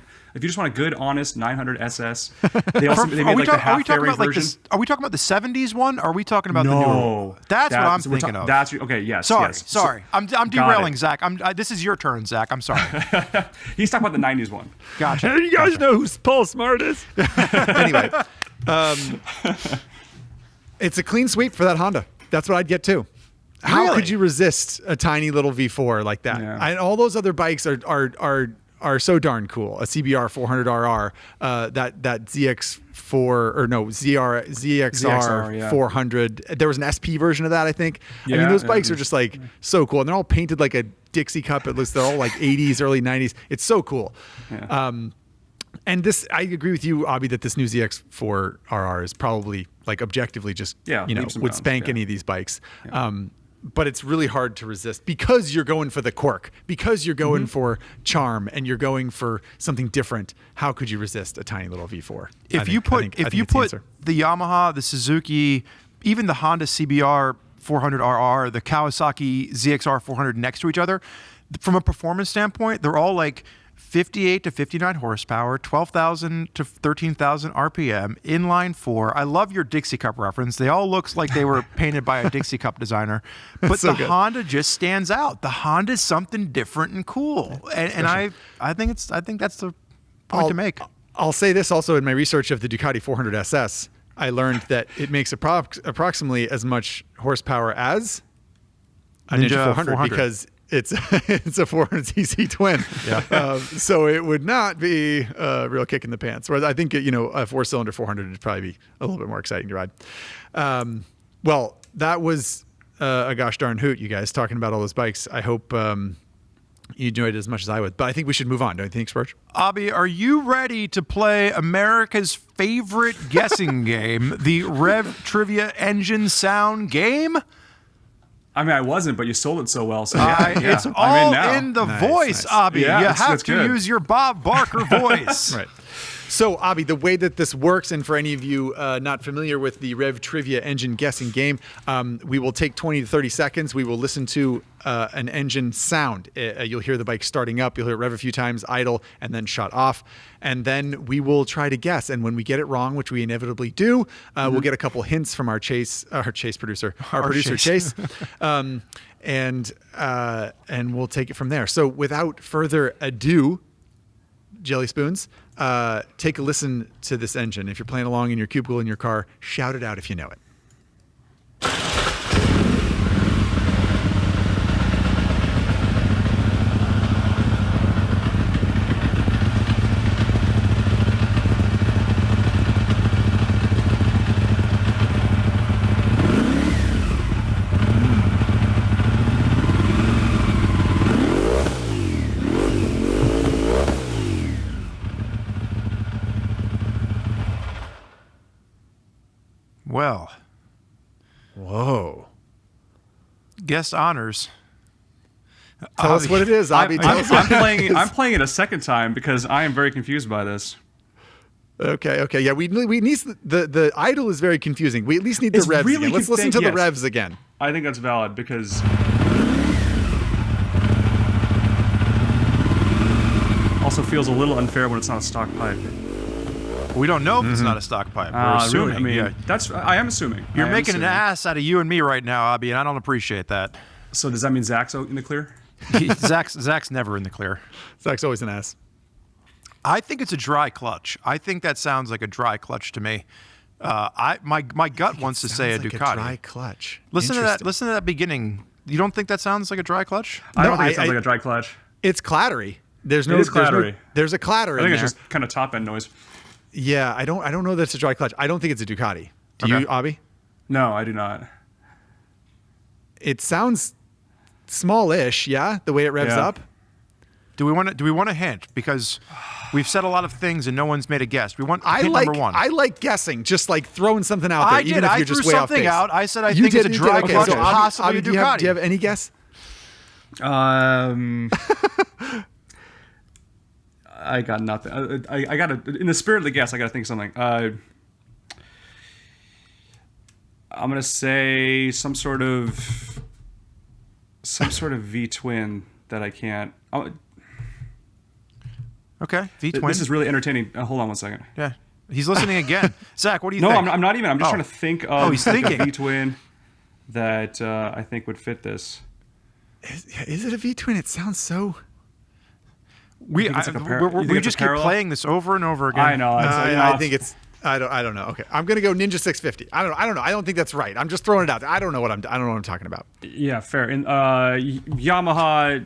good, honest 900 SS, they made like the half fairing version. Are we talking about the 70s one? Or are we talking about the No. newer? That's what I'm thinking of. Okay, yes. Sorry, yes. sorry. I'm derailing, Zach. This is your turn, Zach. I'm sorry. He's talking about the 90s one. Gotcha. You guys know who Paul Smart is. Anyway, it's a clean sweep for that Honda. That's what I'd get too. How Really? could you resist a tiny little V4 like that? Yeah. All those other bikes are so darn cool. A CBR 400RR, that ZXR yeah. 400. There was an SP version of that, I think. I mean, Yeah, those bikes are just like so cool, and they're all painted like a Dixie cup. At least they're all like 80s, early 90s. It's so cool. Yeah. And this, I agree with you, Abi, that this new ZX4RR is probably like objectively just, leaps and would bounds, spank yeah. any of these bikes. But it's really hard to resist because you're going for the quirk, because you're going for charm, and you're going for something different. How could you resist a tiny little V4? If you put the Yamaha, the Suzuki, even the Honda CBR 400RR, the Kawasaki ZX-R 400 next to each other, from a performance standpoint, they're all like 58 to 59 horsepower, 12,000 to 13,000 RPM, inline four. I love your Dixie Cup reference. They all look like they were painted by a Dixie Cup designer. But So the good. Honda just stands out. The Honda is something different and cool. And I think that's the point to make. I'll say this also in my research of the Ducati 400 SS, I learned that it makes approximately as much horsepower as a Ninja 400 because it's a 400cc twin. Yeah. So it would not be a real kick in the pants. Whereas I think, a four-cylinder 400 would probably be a little bit more exciting to ride. Well, that was a gosh darn hoot, you guys, talking about all those bikes. I hope you enjoyed it as much as I would. But I think we should move on, don't you think, Spurge? Abi, are you ready to play America's favorite guessing game, the RevTrivia engine sound game? I mean, I wasn't, but you sold it so well. So It's I'm all now. in the Nice, voice, nice. Abi. Yeah, you that's have to good. use your Bob Barker voice. Right. So, Abi, the way that this works, and for any of you not familiar with the RevTrivia engine guessing game, we will take 20 to 30 seconds. We will listen to an engine sound. You'll hear the bike starting up. You'll hear it rev a few times, idle, and then shut off. And then we will try to guess. And when we get it wrong, which we inevitably do, we'll get a couple hints from our producer Chase. And we'll take it from there. So, without further ado, Jelly Spoons, take a listen to this engine. If you're playing along in your cubicle in your car, shout it out if you know it. Well, Whoa. guest honors. Tell us what it is, Abi. Tell us what it is. I'm playing it a second time because I am very confused by this. Okay. Yeah, we need the idle is very confusing. We at least need the It's revs really again. Let's listen to the yes. revs again. I think that's valid because also feels a little unfair when it's not a stock pipe. We don't know if it's not a stock pipe. We're assuming. Really? I mean, I am assuming. You're I am making an assuming. ass out of you and me right now, Abi, and I don't appreciate that. So does that mean Zach's out in the clear? Zach's never in the clear. Zach's always an ass. I think it's a dry clutch. I think that sounds like a dry clutch to me. My gut wants to say a Sounds like Ducati. a dry clutch. Listen to that. Interesting. Listen to that beginning. You don't think that sounds like a dry clutch? I don't think it I- sounds like a dry clutch. It's clattery. There's no. It is clattery. There's a clatter I in think there. it's just kind of top end noise. Yeah, I don't know that it's a dry clutch. I don't think it's a Ducati. Do Okay. you, Abi? No, I do not. It sounds small-ish, yeah, the way it revs Yeah. up. Do we want a hint? Because we've said a lot of things and no one's made a guess. We want I hint like number one. I like guessing, just like throwing something out there, I even did. if I you're threw just way off something base. out. I said I You think it's did, a you dry did. Okay, clutch, so Abi, possibly Abi, a do you have Ducati. any guess? I got nothing. I got to, in the spirit of the guess, I got to think of something. I'm gonna say some sort of V twin that I can't. Okay, V-twin. This is really entertaining. Hold on one second. Yeah, he's listening again. Zach, what do you No, think? I'm not even. I'm just trying to think of he's thinking. a V twin that I think would fit this. Is it a V twin? It sounds so. We think it's like a we just keep playing this over and over again. I know. I think it's. I don't know. Okay, I'm gonna go Ninja 650. I don't know. I don't think that's right. I'm just throwing it out there. I don't know what I'm talking about. Yeah, fair. And Yamaha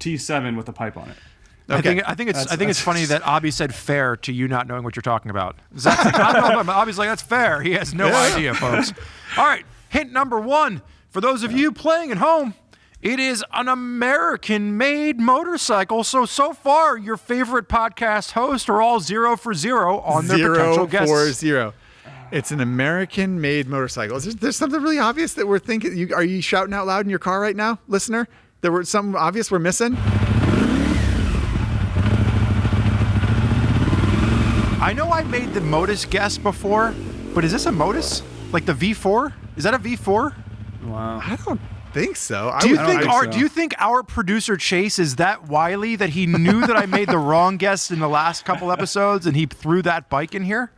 T7 with a pipe on it. Okay. I think it's funny that Abi said fair to you not knowing what you're talking about. Zach's like, I don't know. Abi's like, that's fair. He has no idea, folks. All right, hint number 1 for those of you playing at home. It is an American-made motorcycle. So far, your favorite podcast hosts are all 0 for 0 on their potential guests. 0 for 0. It's an American-made motorcycle. There's something really obvious that we're thinking. Are you shouting out loud in your car right now, listener? There was something obvious we're missing. I know I made the Motus guess before, but is this a Motus? Like the V4? Is that a V4? Wow. I don't think so. Do you think our producer Chase is that wily that he knew that I made the wrong guess in the last couple episodes and he threw that bike in here?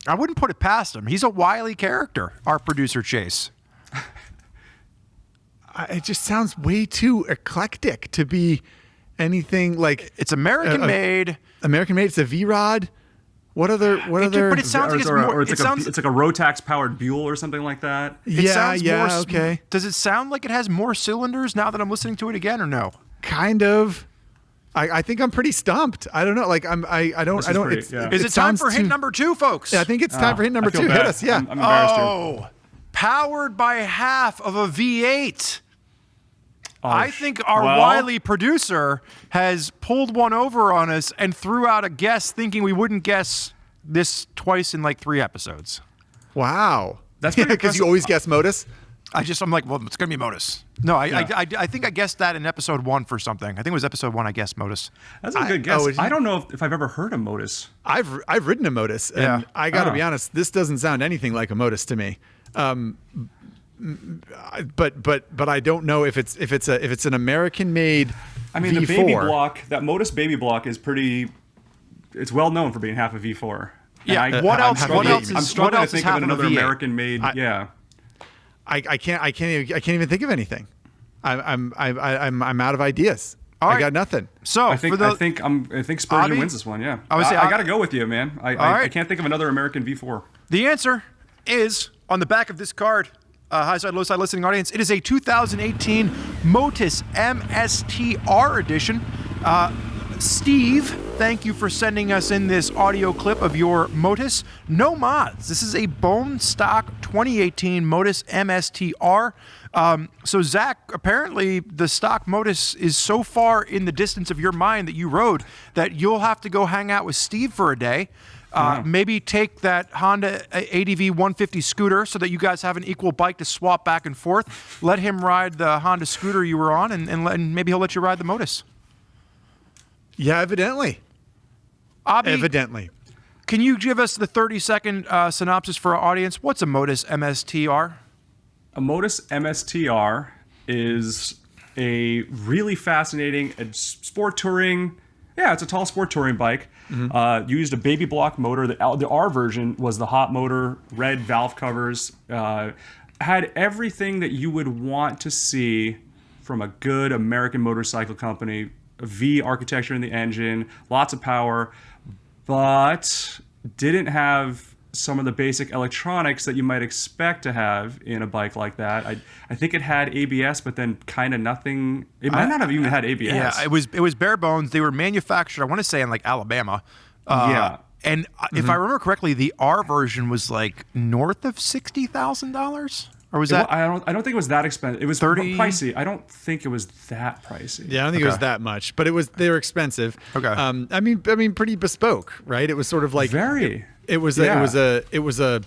I wouldn't put it past him. He's a wily character, our producer Chase. It just sounds way too eclectic to be anything like. It's American made. American made. It's a V-Rod. What other? But it sounds like it's more. It's like a Rotax powered Buell or something like that. Okay. Does it sound like it has more cylinders now that I'm listening to it again, or no? Kind of. I think I'm pretty stumped. I don't know. Like I don't. Is it time for hint number 2, folks? Yeah, I think it's time for hint number 2. Bad. Hit us. Yeah. I'm embarrassed here. Oh, powered by half of a V8. I think our wily producer has pulled one over on us and threw out a guess thinking we wouldn't guess this twice in like 3 episodes. Wow. That's because you always guess Motus. I'm like, well, it's going to be Motus. No, I think I guessed that in episode 1 for something. I think it was episode 1 I guessed Motus. That's a good guess. I don't know if I've ever heard of Motus. I've ridden a Motus, and I got to be honest, this doesn't sound anything like a Motus to me. But I don't know if it's an American-made. I mean, V4. the baby block, that Motus baby block is pretty. It's well known for being half a V4. Yeah. What else? I'm struggling to think of half another a V8? American-made. I can't even think of anything. I'm out of ideas. All right. I got nothing. So I think Spurgeon Abi? wins this one. Yeah, I would say I got to go with you, man. I right. can't think of another American V4. The answer is on the back of this card. High side, low side listening audience. It is a 2018 Motus MSTR edition. Steve, thank you for sending us in this audio clip of your Motus. No mods. This is a bone stock 2018 Motus MSTR. So Zach, apparently the stock Motus is so far in the distance of your mind that you rode that you'll have to go hang out with Steve for a day. Maybe take that Honda ADV 150 scooter so that you guys have an equal bike to swap back and forth. Let him ride the Honda scooter you were on, and maybe he'll let you ride the Motus. Yeah, evidently. Abi, evidently. Can you give us the 30-second synopsis for our audience? What's a Motus MSTR? A Motus MSTR is a really fascinating sport touring. Yeah, it's a tall sport touring bike. Mm-hmm. Used a baby block motor. The R version was the hot motor, red valve covers. Had everything that you would want to see from a good American motorcycle company. A V architecture in the engine, lots of power, but didn't have some of the basic electronics that you might expect to have in a bike like that. I think it had ABS, but then kind of nothing. It might not have even had ABS. Yeah, it was bare bones. They were manufactured, I want to say, in like Alabama. And if I remember correctly, the R version was like north of $60,000. Or was that? I don't think it was that expensive. It was 30? pricey. I don't think it was that pricey. Yeah, I don't think it was that much, but they were expensive. Okay. I mean, pretty bespoke, right? It was sort of like very. It was a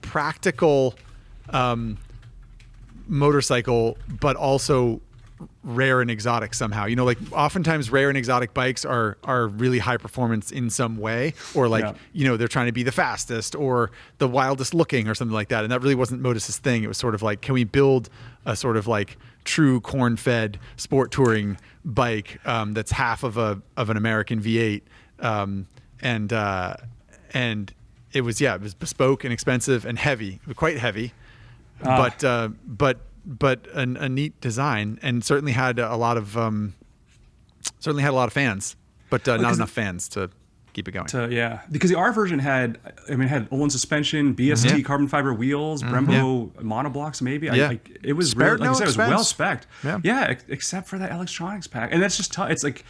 practical motorcycle, but also rare and exotic somehow. You know, like oftentimes rare and exotic bikes are really high performance in some way, or like, you know, they're trying to be the fastest or the wildest looking or something like that. And that really wasn't Motus's thing. It was sort of like, can we build a sort of like true corn-fed sport touring bike that's half of an American V8, and it was bespoke and expensive and heavy, quite heavy, but a neat design, and certainly had a lot of fans, but not enough fans to keep it going. Because the R version had Olin suspension, BST carbon fiber wheels, Brembo monoblocks, maybe. It was Spared really, like no I said, it was well expense. spec'd. Yeah, except for that electronics pack, and that's just tough. It's like,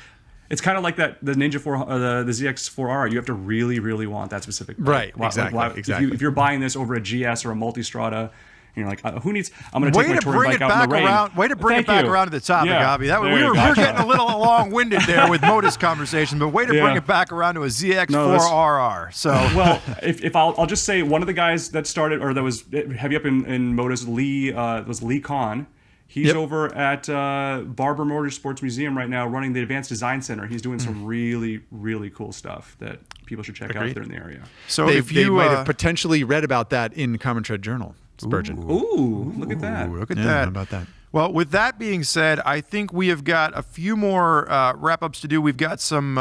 it's kind of like the Ninja 4, the ZX-4RR. You have to really, really want that specific bike. Right, exactly. If you're buying this over a GS or a Multistrada, and you're like, who needs? I'm going to take my touring bike out in the rain. Way to bring it back around to the topic, Abi. We're getting a little long-winded there with Motus conversation, but way to bring it back around to a ZX-4RR. So, well, if I'll just say, one of the guys that started, or that was heavy up in Motus, was Lee Kahn. He's over at Barber Motorsports Museum right now, running the Advanced Design Center. He's doing some really, really cool stuff that people should check out if they're in the area. So they might have potentially read about that in Common Tread Journal, Spurgeon. Ooh, look at that. Look at that. that. How about that? Well, with that being said, I think we have got a few more wrap-ups to do. We've got some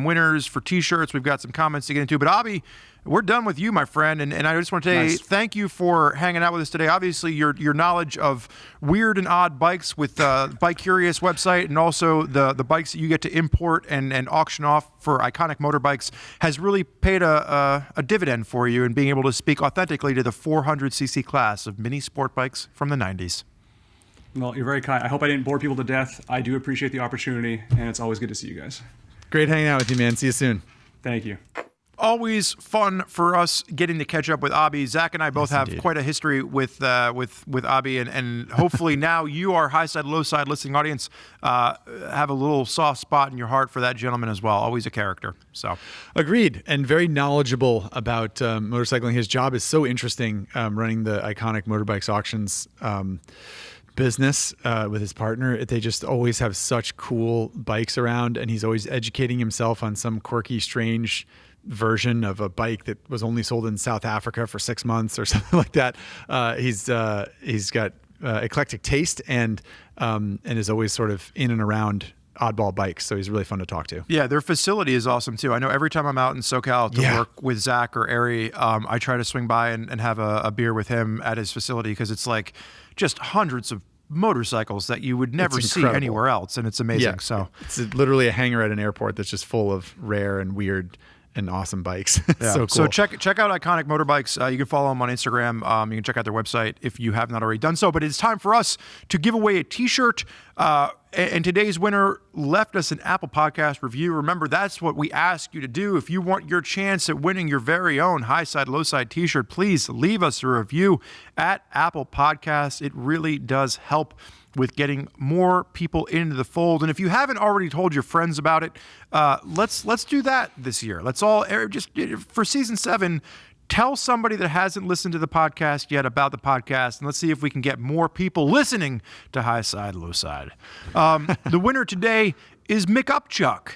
winners for T-shirts. We've got some comments to get into. But, Abi, we're done with you, my friend, and I just want to say thank you for hanging out with us today. Obviously, your knowledge of weird and odd bikes with Bike-Urious website, and also the bikes that you get to import and auction off for Iconic Motorbikes has really paid a dividend for you in being able to speak authentically to the 400cc class of mini sport bikes from the 90s. Well, you're very kind. I hope I didn't bore people to death. I do appreciate the opportunity, and it's always good to see you guys. Great hanging out with you, man. See you soon. Thank you. Always fun for us getting to catch up with Abi. Zach and I both have quite a history with Abi, and hopefully now you, our high side, low side listening audience, have a little soft spot in your heart for that gentleman as well. Always a character. So agreed, and very knowledgeable about motorcycling. His job is so interesting, running the Iconic Motorbikes auctions business with his partner. They just always have such cool bikes around, and he's always educating himself on some quirky, strange version of a bike that was only sold in South Africa for 6 months or something like that. He's got eclectic taste and is always sort of in and around oddball bikes, so he's really fun to talk to. Yeah, their facility is awesome too. I know every time I'm out in SoCal to work with Zach or Ari, I try to swing by and have a beer with him at his facility, because it's like just hundreds of motorcycles that you would never see anywhere else, and it's amazing. Yeah, so it's literally a hangar at an airport that's just full of rare and weird and awesome bikes. Yeah. So cool. So check out Iconic Motorbikes. You can follow them on Instagram. You can check out their website if you have not already done so. But it's time for us to give away a T-shirt. And today's winner left us an Apple Podcast review. Remember, that's what we ask you to do. If you want your chance at winning your very own high side, low side T-shirt, please leave us a review at Apple Podcasts. It really does help with getting more people into the fold. And if you haven't already told your friends about it, let's do that this year. Let's all just for season 7. Tell somebody that hasn't listened to the podcast yet about the podcast, and let's see if we can get more people listening to High Side, Low Side. The winner today is Mick Upchuck.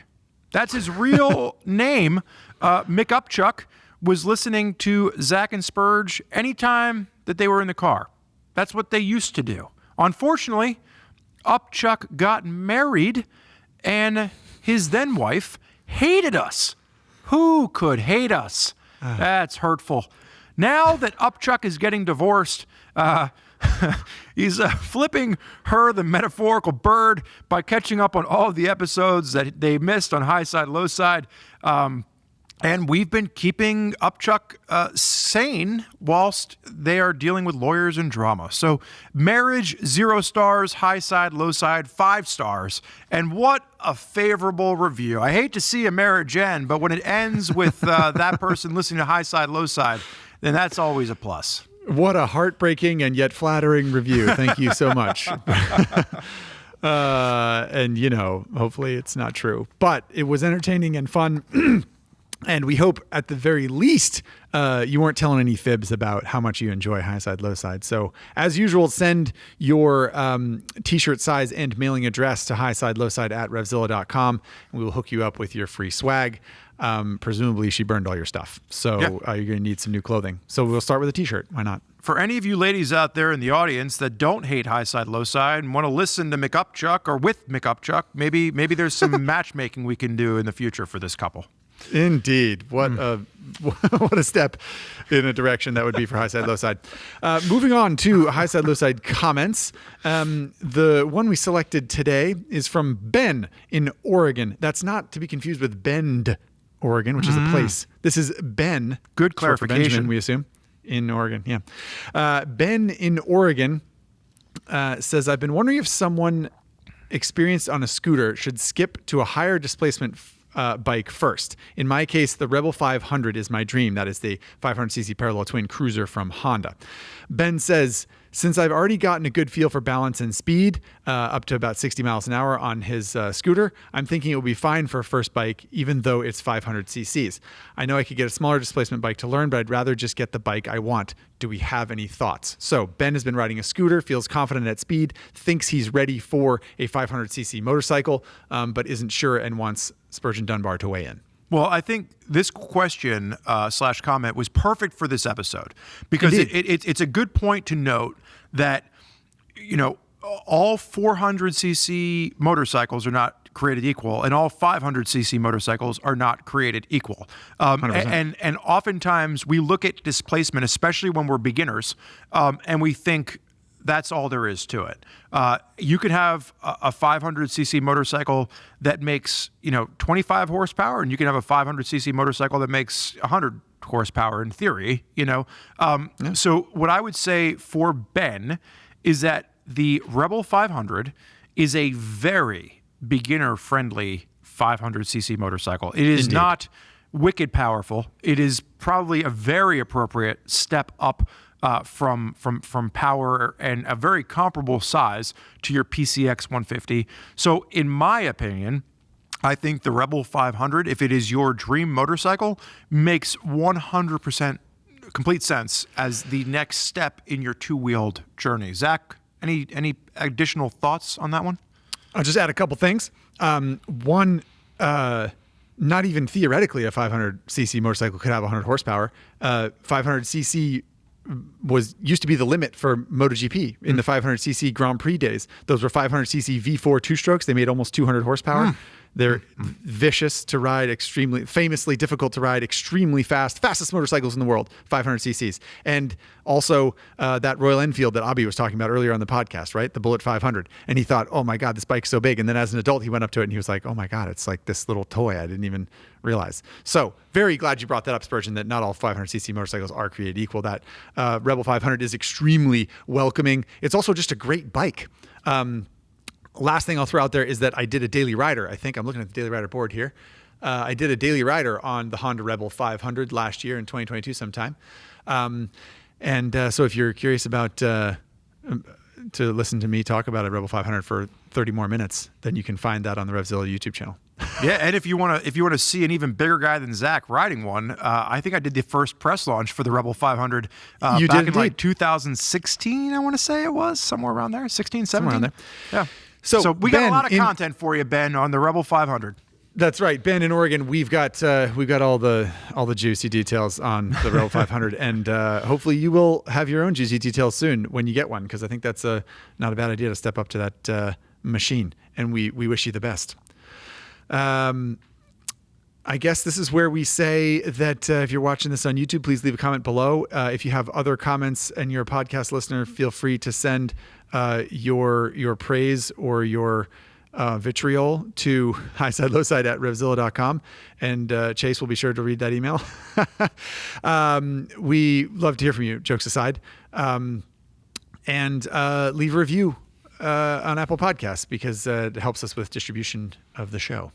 That's his real name. Mick Upchuck was listening to Zack and Spurg anytime that they were in the car. That's what they used to do. Unfortunately, Upchuck got married, and his then wife hated us. Who could hate us? That's hurtful. Now that Upchuck is getting divorced, he's flipping her the metaphorical bird by catching up on all of the episodes that they missed on High Side, Low Side. And we've been keeping Upchuck sane whilst they are dealing with lawyers and drama. So marriage, 0 stars, high side, low side, 5 stars. And what a favorable review. I hate to see a marriage end, but when it ends with that person listening to high side, low side, then that's always a plus. What a heartbreaking and yet flattering review. Thank you so much. And, hopefully it's not true. But it was entertaining and fun. And we hope at the very least you weren't telling any fibs about how much you enjoy high side, low side. So as usual, send your t-shirt size and mailing address to highside-lowside@RevZilla.com, and we will hook you up with your free swag. Presumably she burned all your stuff. So you're going to need some new clothing. So we'll start with a t-shirt. Why not? For any of you ladies out there in the audience that don't hate high side, low side and want to listen to McUpchuck or with McUpchuck, maybe there's some matchmaking we can do in the future for this couple. Indeed. What a step in a direction that would be for high side, low side. Moving on to high side, low side comments. The one we selected today is from Ben in Oregon. That's not to be confused with Bend, Oregon, which is a place. This is Ben. Good short for clarification. Benjamin, we assume. In Oregon, yeah. Ben in Oregon says, I've been wondering if someone experienced on a scooter should skip to a higher displacement bike first. In my case, the Rebel 500 is my dream. That is the 500cc parallel twin cruiser from Honda. Ben says, since I've already gotten a good feel for balance and speed, up to about 60 miles an hour on his scooter, I'm thinking it will be fine for a first bike, even though it's 500 cc's. I know I could get a smaller displacement bike to learn, but I'd rather just get the bike I want. Do we have any thoughts? So Ben has been riding a scooter, feels confident at speed, thinks he's ready for a 500cc motorcycle, but isn't sure and wants Spurgeon Dunbar to weigh in. Well, I think this question / comment was perfect for this episode because it's a good point to note that, all 400cc motorcycles are not created equal, and all 500cc motorcycles are not created equal. And oftentimes we look at displacement, especially when we're beginners, and we think that's all there is to it. You could have a 500cc motorcycle that makes 25 horsepower, and you can have a 500cc motorcycle that makes 100 horsepower in theory. So what I would say for Ben is that the Rebel 500 is a very beginner-friendly 500cc motorcycle. It is not wicked powerful. It is probably a very appropriate step up from power and a very comparable size to your PCX 150. So in my opinion, I think the Rebel 500, if it is your dream motorcycle, makes 100% complete sense as the next step in your two-wheeled journey. Zach, any additional thoughts on that one? I'll just add a couple things. One, not even theoretically a 500cc motorcycle could have 100 horsepower. 500cc used to be the limit for MotoGP in the 500cc Grand Prix days. Those were 500cc V4 two-strokes. They made almost 200 horsepower. They're vicious to ride, famously difficult to ride, extremely fastest motorcycles in the world, 500cc's. And also that Royal Enfield that Abi was talking about earlier on the podcast, right? The Bullet 500. And he thought, oh my God, this bike's so big. And then as an adult, he went up to it and he was like, oh my God, it's like this little toy. I didn't even realize. So very glad you brought that up, Spurgeon, that not all 500cc motorcycles are created equal. That Rebel 500 is extremely welcoming. It's also just a great bike. Last thing I'll throw out there is that I did a daily rider. I think I'm looking at the daily rider board here. I did a daily rider on the Honda Rebel 500 last year in 2022 sometime. So if you're curious about to listen to me talk about a Rebel 500 for 30 more minutes, then you can find that on the RevZilla YouTube channel. Yeah, and if you want to see an even bigger guy than Zach riding one, I think I did the first press launch for the Rebel 500 you back did in like 2016. I want to say it was somewhere around there, 16, 17. Somewhere around there. Yeah. So we Ben, got a lot of content for you, Ben, on the Rebel 500. That's right, Ben in Oregon. We've got all the juicy details on the Rebel 500, and hopefully you will have your own juicy details soon when you get one, because I think that's not a bad idea to step up to that machine, and we wish you the best. I guess this is where we say that if you're watching this on YouTube, please leave a comment below. If you have other comments and you're a podcast listener, feel free to send your praise or your vitriol to highside-lowside@RevZilla.com, and Chase will be sure to read that email. We love to hear from you, jokes aside. And leave a review on Apple Podcasts, because it helps us with distribution of the show.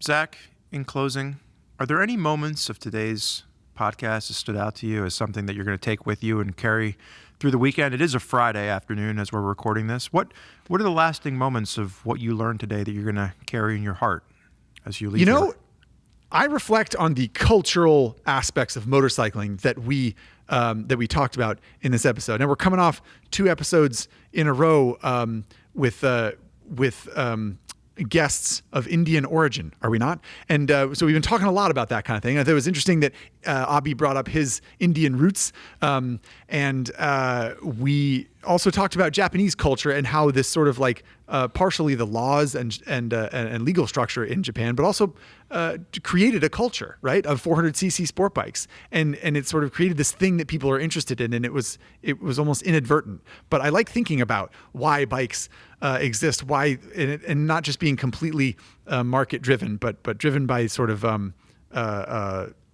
Zach, in closing, are there any moments of today's podcast that stood out to you as something that you're going to take with you and carry through the weekend? It is a Friday afternoon as we're recording this. What are the lasting moments of what you learned today that you're going to carry in your heart as you leave? I reflect on the cultural aspects of motorcycling that we talked about in this episode. And we're coming off 2 episodes in a row with guests of Indian origin, are we not? And so we've been talking a lot about that kind of thing. I thought it was interesting that Abi brought up his Indian roots, and we also talked about Japanese culture and how this sort of like partially the laws and legal structure in Japan, but also created a culture, right, of 400cc sport bikes, and it sort of created this thing that people are interested in, and it was almost inadvertent. But I like thinking about why bikes exist, why, and not just being completely market driven, but driven by sort of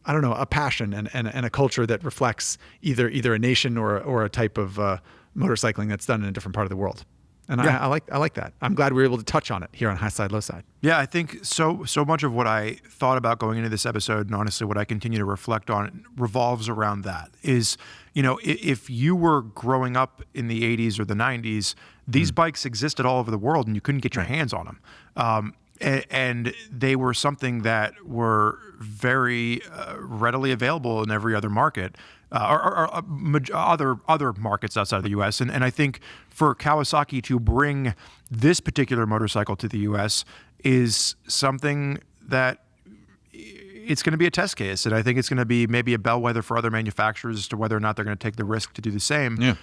I don't know, a passion and a culture that reflects either a nation or a type of motorcycling that's done in a different part of the world. And I like that. I'm glad we were able to touch on it here on High Side, Low Side. Yeah, I think so much of what I thought about going into this episode, and honestly what I continue to reflect on, revolves around that. Is, you know, if you were growing up in the 80s or the 90s, these bikes existed all over the world and you couldn't get your hands on them. And they were something that were very readily available in every other market, or other markets outside of the U.S. And I think for Kawasaki to bring this particular motorcycle to the U.S. is something that it's going to be a test case, and I think it's going to be maybe a bellwether for other manufacturers as to whether or not they're going to take the risk to do the same. Yeah.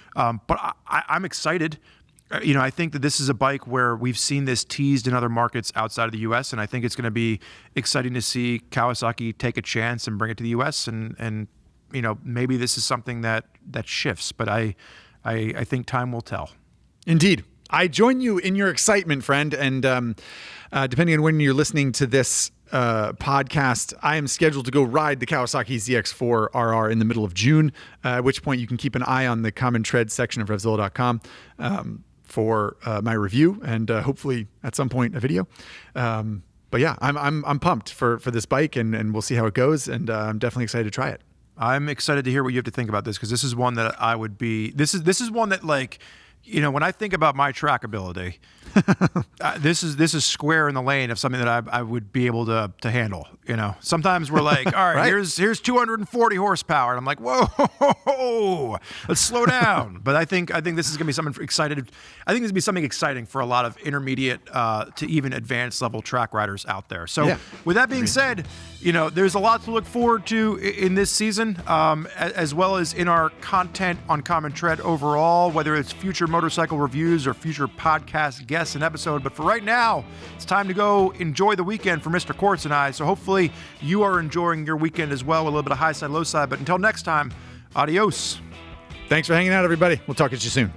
But I'm excited. You know, I think that this is a bike where we've seen this teased in other markets outside of the U.S., and I think it's going to be exciting to see Kawasaki take a chance and bring it to the U.S. and you know, maybe this is something that shifts, but I think time will tell. Indeed. I join you in your excitement, friend, and depending on when you're listening to this podcast, I am scheduled to go ride the Kawasaki ZX-4RR in the middle of June, at which point you can keep an eye on the Common Tread section of RevZilla.com for my review and hopefully at some point a video. But yeah, I'm pumped for this bike, and we'll see how it goes, and I'm definitely excited to try it. I'm excited to hear what you have to think about this, because this is one that I would be. This is one that, like, you know, when I think about my track ability, this is square in the lane of something that I would be able to handle. You know, sometimes we're like, all right, Right? here's 240 horsepower, and I'm like, whoa, let's slow down. But I think this is gonna be something excited. I think this is gonna be something exciting for a lot of intermediate to even advanced level track riders out there. So Yeah. with that being said, you know, there's a lot to look forward to in this season, as well as in our content on Common Tread overall, whether it's future motorcycle reviews or future podcast guests and episode. But for right now, it's time to go enjoy the weekend for Mr. Quartz and I. So hopefully you are enjoying your weekend as well, with a little bit of high side, low side. But until next time, adios. Thanks for hanging out, everybody. We'll talk to you soon.